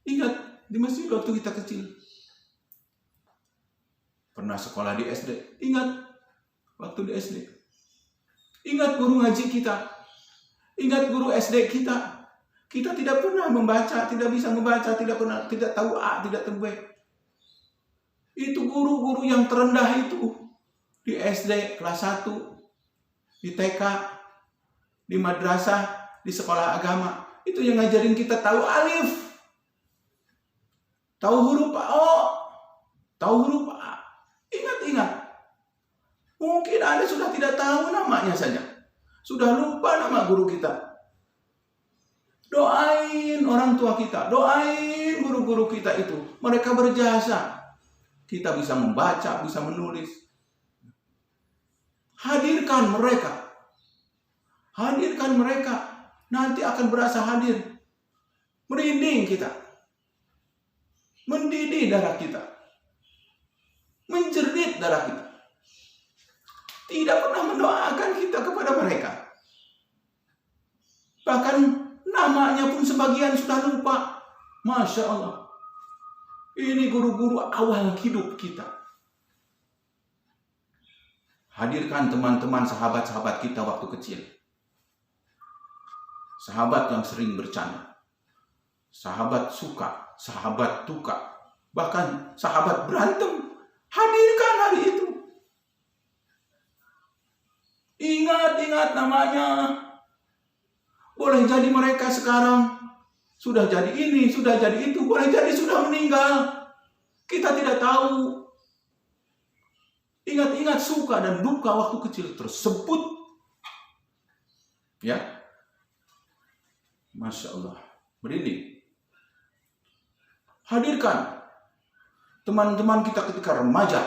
ingat di masjid waktu kita kecil. Pernah sekolah di SD, ingat waktu di SD. Ingat guru ngaji kita. Ingat guru SD kita. Kita tidak pernah membaca, tidak bisa membaca, tidak tahu A, tidak tahu B. Itu guru-guru yang terendah itu. Di SD kelas 1, di TK, di madrasah, di sekolah agama. Itu yang ngajarin kita tahu alif. Tahu huruf O. Tahu huruf A. Ingat. Mungkin Anda sudah tidak tahu namanya saja. Sudah lupa nama guru kita. Doain orang tua kita. Doain guru-guru kita itu. Mereka berjasa. Kita bisa membaca, bisa menulis. Hadirkan mereka. Hadirkan mereka. Nanti akan berasa hadir. Merinding kita. Mendidih darah kita. Menjerit darah kita. Tidak pernah mendoakan kita kepada mereka. Bahkan namanya pun sebagian sudah lupa. Masya Allah. Ini guru-guru awal hidup kita. Hadirkan teman-teman sahabat-sahabat kita waktu kecil. Sahabat yang sering bercanda. Sahabat suka, sahabat duka. Bahkan sahabat berantem. Hadirkan hari itu. Ingat namanya. Boleh jadi mereka sekarang sudah jadi ini, sudah jadi itu. Boleh jadi sudah meninggal. Kita tidak tahu. Ingat suka dan duka waktu kecil tersebut. Ya. Masya Allah. Merinding. Hadirkan teman-teman kita ketika remaja.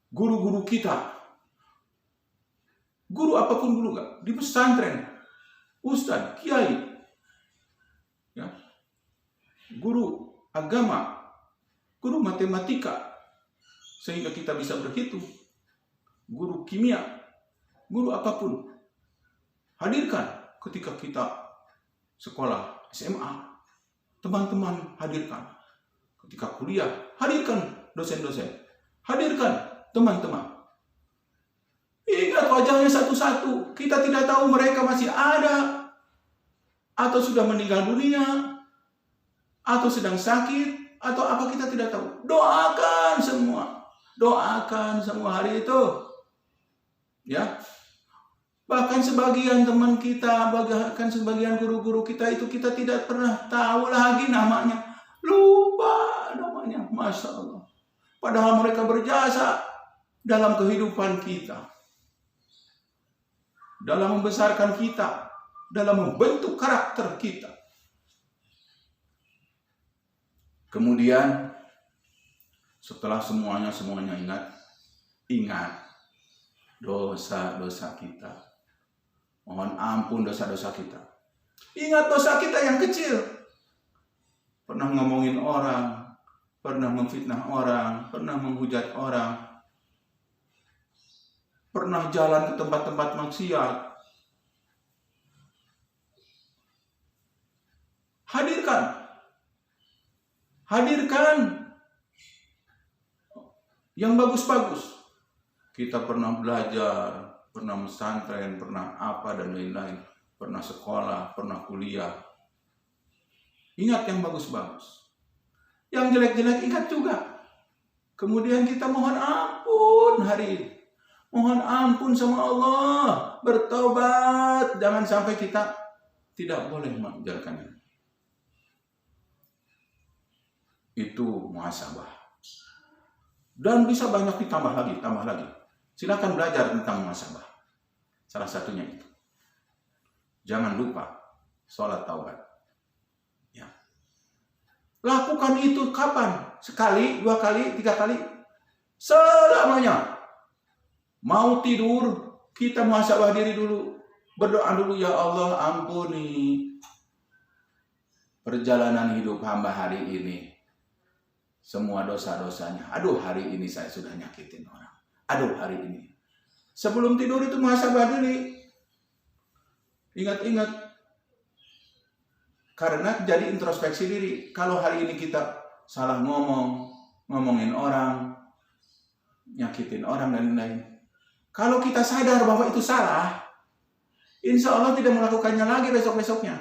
Guru-guru kita. Guru apapun dulu gak? Di pesantren. ustadz, kiai, ya, guru agama, guru matematika, sehingga kita bisa berhitung, guru kimia, guru apapun. Hadirkan ketika kita sekolah SMA, teman-teman hadirkan. Ketika kuliah, hadirkan dosen-dosen, hadirkan teman-teman. Ingat wajahnya satu-satu. Kita tidak tahu mereka masih ada, atau sudah meninggal dunia, atau sedang sakit, atau apa kita tidak tahu. Doakan semua hari itu. Ya. Bahkan sebagian teman kita, bahkan sebagian guru-guru kita itu kita tidak pernah tahu lagi namanya. Lupa namanya, Masya Allah. Padahal mereka berjasa dalam kehidupan kita, dalam membesarkan kita, dalam membentuk karakter kita. Kemudian setelah semuanya ingat dosa-dosa kita. Mohon ampun dosa-dosa kita. Ingat dosa kita yang kecil. Pernah ngomongin orang, pernah memfitnah orang, pernah menghujat orang, pernah jalan ke tempat-tempat maksiat. Hadirkan yang bagus-bagus. Kita pernah belajar, pernah pesantren, pernah apa dan lain-lain, pernah sekolah, pernah kuliah. Ingat yang bagus-bagus. Yang jelek-jelek ingat juga. Kemudian kita mohon ampun hari ini. Mohon ampun sama Allah, bertobat. Jangan sampai kita tidak boleh menjalankannya. Itu muhasabah. Dan bisa banyak ditambah lagi. Silakan belajar tentang muhasabah. Salah satunya itu. Jangan lupa sholat taubat. Ya. Lakukan itu kapan? Sekali, 2 kali, 3 kali? Selamanya. Mau tidur, kita muhasabah diri dulu. Berdoa dulu, ya Allah ampuni perjalanan hidup hamba hari ini. Semua dosa-dosanya. Aduh, hari ini saya sudah nyakitin orang. Aduh, hari ini. Sebelum tidur itu muhasabah diri. Ingat-ingat. Karena jadi introspeksi diri. Kalau hari ini kita salah ngomongin orang, nyakitin orang dan lain-lain. Kalau kita sadar bahwa itu salah, insya Allah tidak melakukannya lagi besok-besoknya.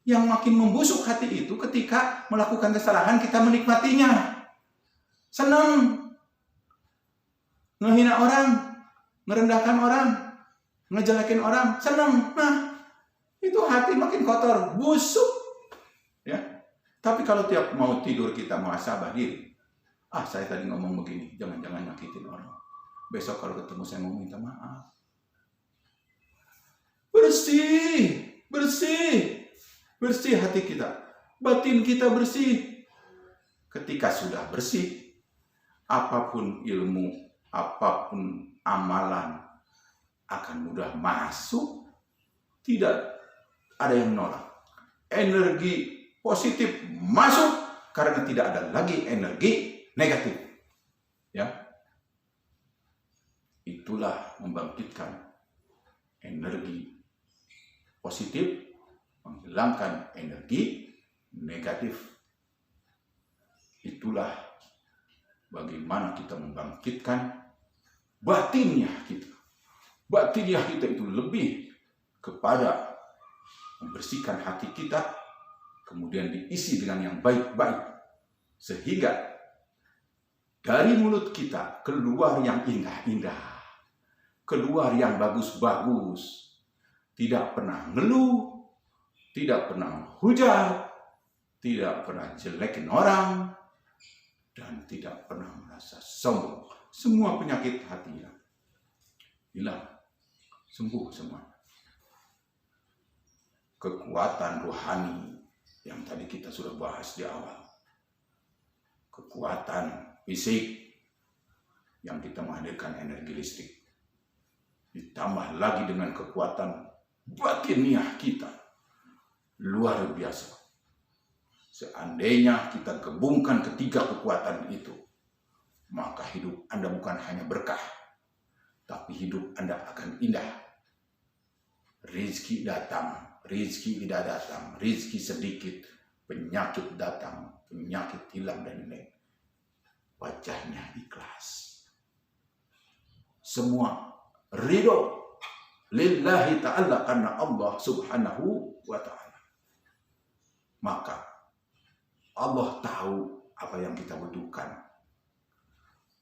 Yang makin membusuk hati itu ketika melakukan kesalahan kita menikmatinya. Senang. Ngehina orang, merendahkan orang, ngejelekin orang, senang. Nah, itu hati makin kotor, busuk. Ya. Tapi kalau tiap mau tidur kita muhasabah diri. Saya tadi ngomong begini, jangan-jangan nyakitin orang. Besok kalau ketemu saya mau minta maaf. Bersih hati kita. Batin kita bersih. Ketika sudah bersih, apapun ilmu, apapun amalan akan mudah masuk. Tidak ada yang menolak. Energi positif masuk karena tidak ada lagi energi negatif. Ya. Itulah membangkitkan energi positif, menghilangkan energi negatif. Itulah bagaimana kita membangkitkan batinnya kita. Batinnya kita itu lebih kepada membersihkan hati kita, kemudian diisi dengan yang baik-baik. Sehingga dari mulut kita keluar yang indah-indah, keluar yang bagus-bagus. Tidak pernah ngeluh, tidak pernah hujat, tidak pernah jelekin orang, dan tidak pernah merasa sombong. Semua penyakit hatinya hilang, sembuh semua. Kekuatan rohani yang tadi kita sudah bahas di awal. Kekuatan fisik yang kita menghadirkan energi listrik. Ditambah lagi dengan kekuatan batiniah kita luar biasa. Seandainya kita gabungkan ketiga kekuatan itu, maka hidup Anda bukan hanya berkah, tapi hidup Anda akan indah. Rizki datang, rizki tidak datang, rizki sedikit, penyakit datang, penyakit hilang, dan lain-lain. Wajahnya ikhlas. Semua ridho lillahi ta'ala, karena Allah subhanahu wa ta'ala. Maka Allah tahu apa yang kita butuhkan.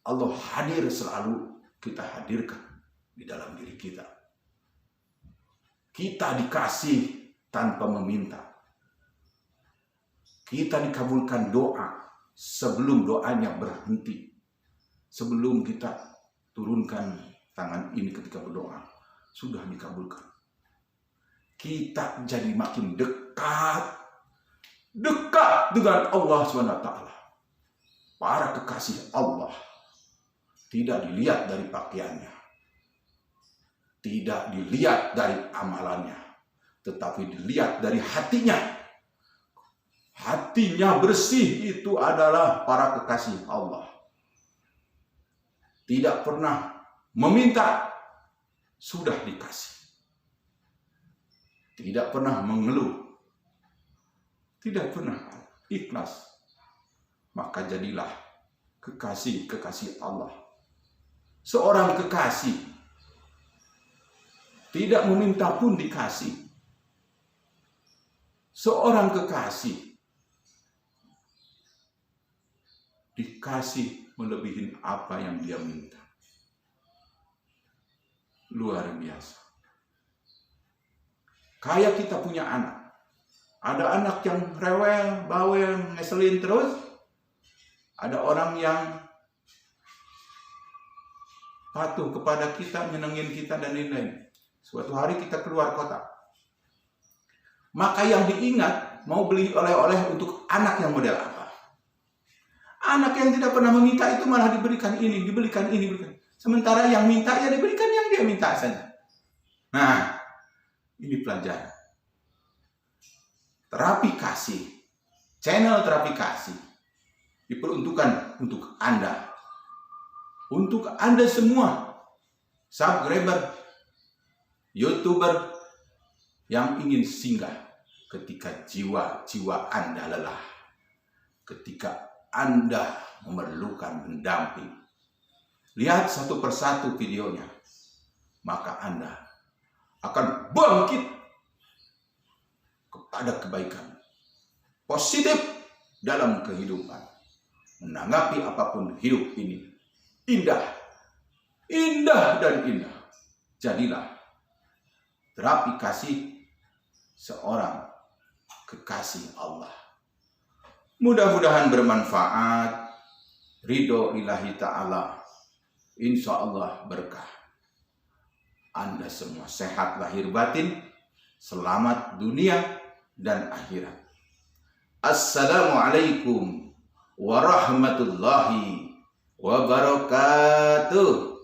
Allah hadir selalu, kita hadirkan di dalam diri kita. Kita dikasih tanpa meminta. Kita dikabulkan doa sebelum doanya berhenti. Sebelum kita turunkan tangan ini ketika berdoa, sudah dikabulkan. Kita jadi makin dekat dengan Allah SWT. Para kekasih Allah tidak dilihat dari pakaiannya, tidak dilihat dari amalannya, tetapi dilihat dari hatinya. Hatinya bersih, itu adalah para kekasih Allah. Tidak pernah meminta, sudah dikasih. Tidak pernah mengeluh, tidak pernah ikhlas. Maka jadilah kekasih-kekasih Allah. Seorang kekasih tidak meminta pun dikasih. Seorang kekasih dikasih melebihi apa yang dia minta. Luar biasa. Kayak kita punya anak. Ada anak yang rewel, bawel, ngeselin terus. Ada orang yang patuh kepada kita, nyenengin kita, dan lain-lain. Suatu hari kita keluar kota. Maka yang diingat, mau beli oleh-oleh untuk anak yang model apa? Anak yang tidak pernah meminta itu malah diberikan ini, diberikan ini, diberikan. Sementara yang minta, ya diberikan yang dia minta saja. Nah, ini pelajaran. Terapi kasih, channel terapi kasih, diperuntukkan untuk Anda. Untuk Anda semua, subscriber, YouTuber yang ingin singgah ketika jiwa-jiwa Anda lelah. Ketika Anda memerlukan pendamping. Lihat satu persatu videonya. Maka Anda akan bangkit kepada kebaikan. Positif dalam kehidupan. Menanggapi apapun hidup ini. Indah. Indah dan indah. Jadilah terapi kasih seorang kekasih Allah. Mudah-mudahan bermanfaat. Ridho lillahi ta'ala. Insya Allah berkah. Anda semua sehat lahir batin. Selamat dunia dan akhirat. Assalamualaikum warahmatullahi wabarakatuh.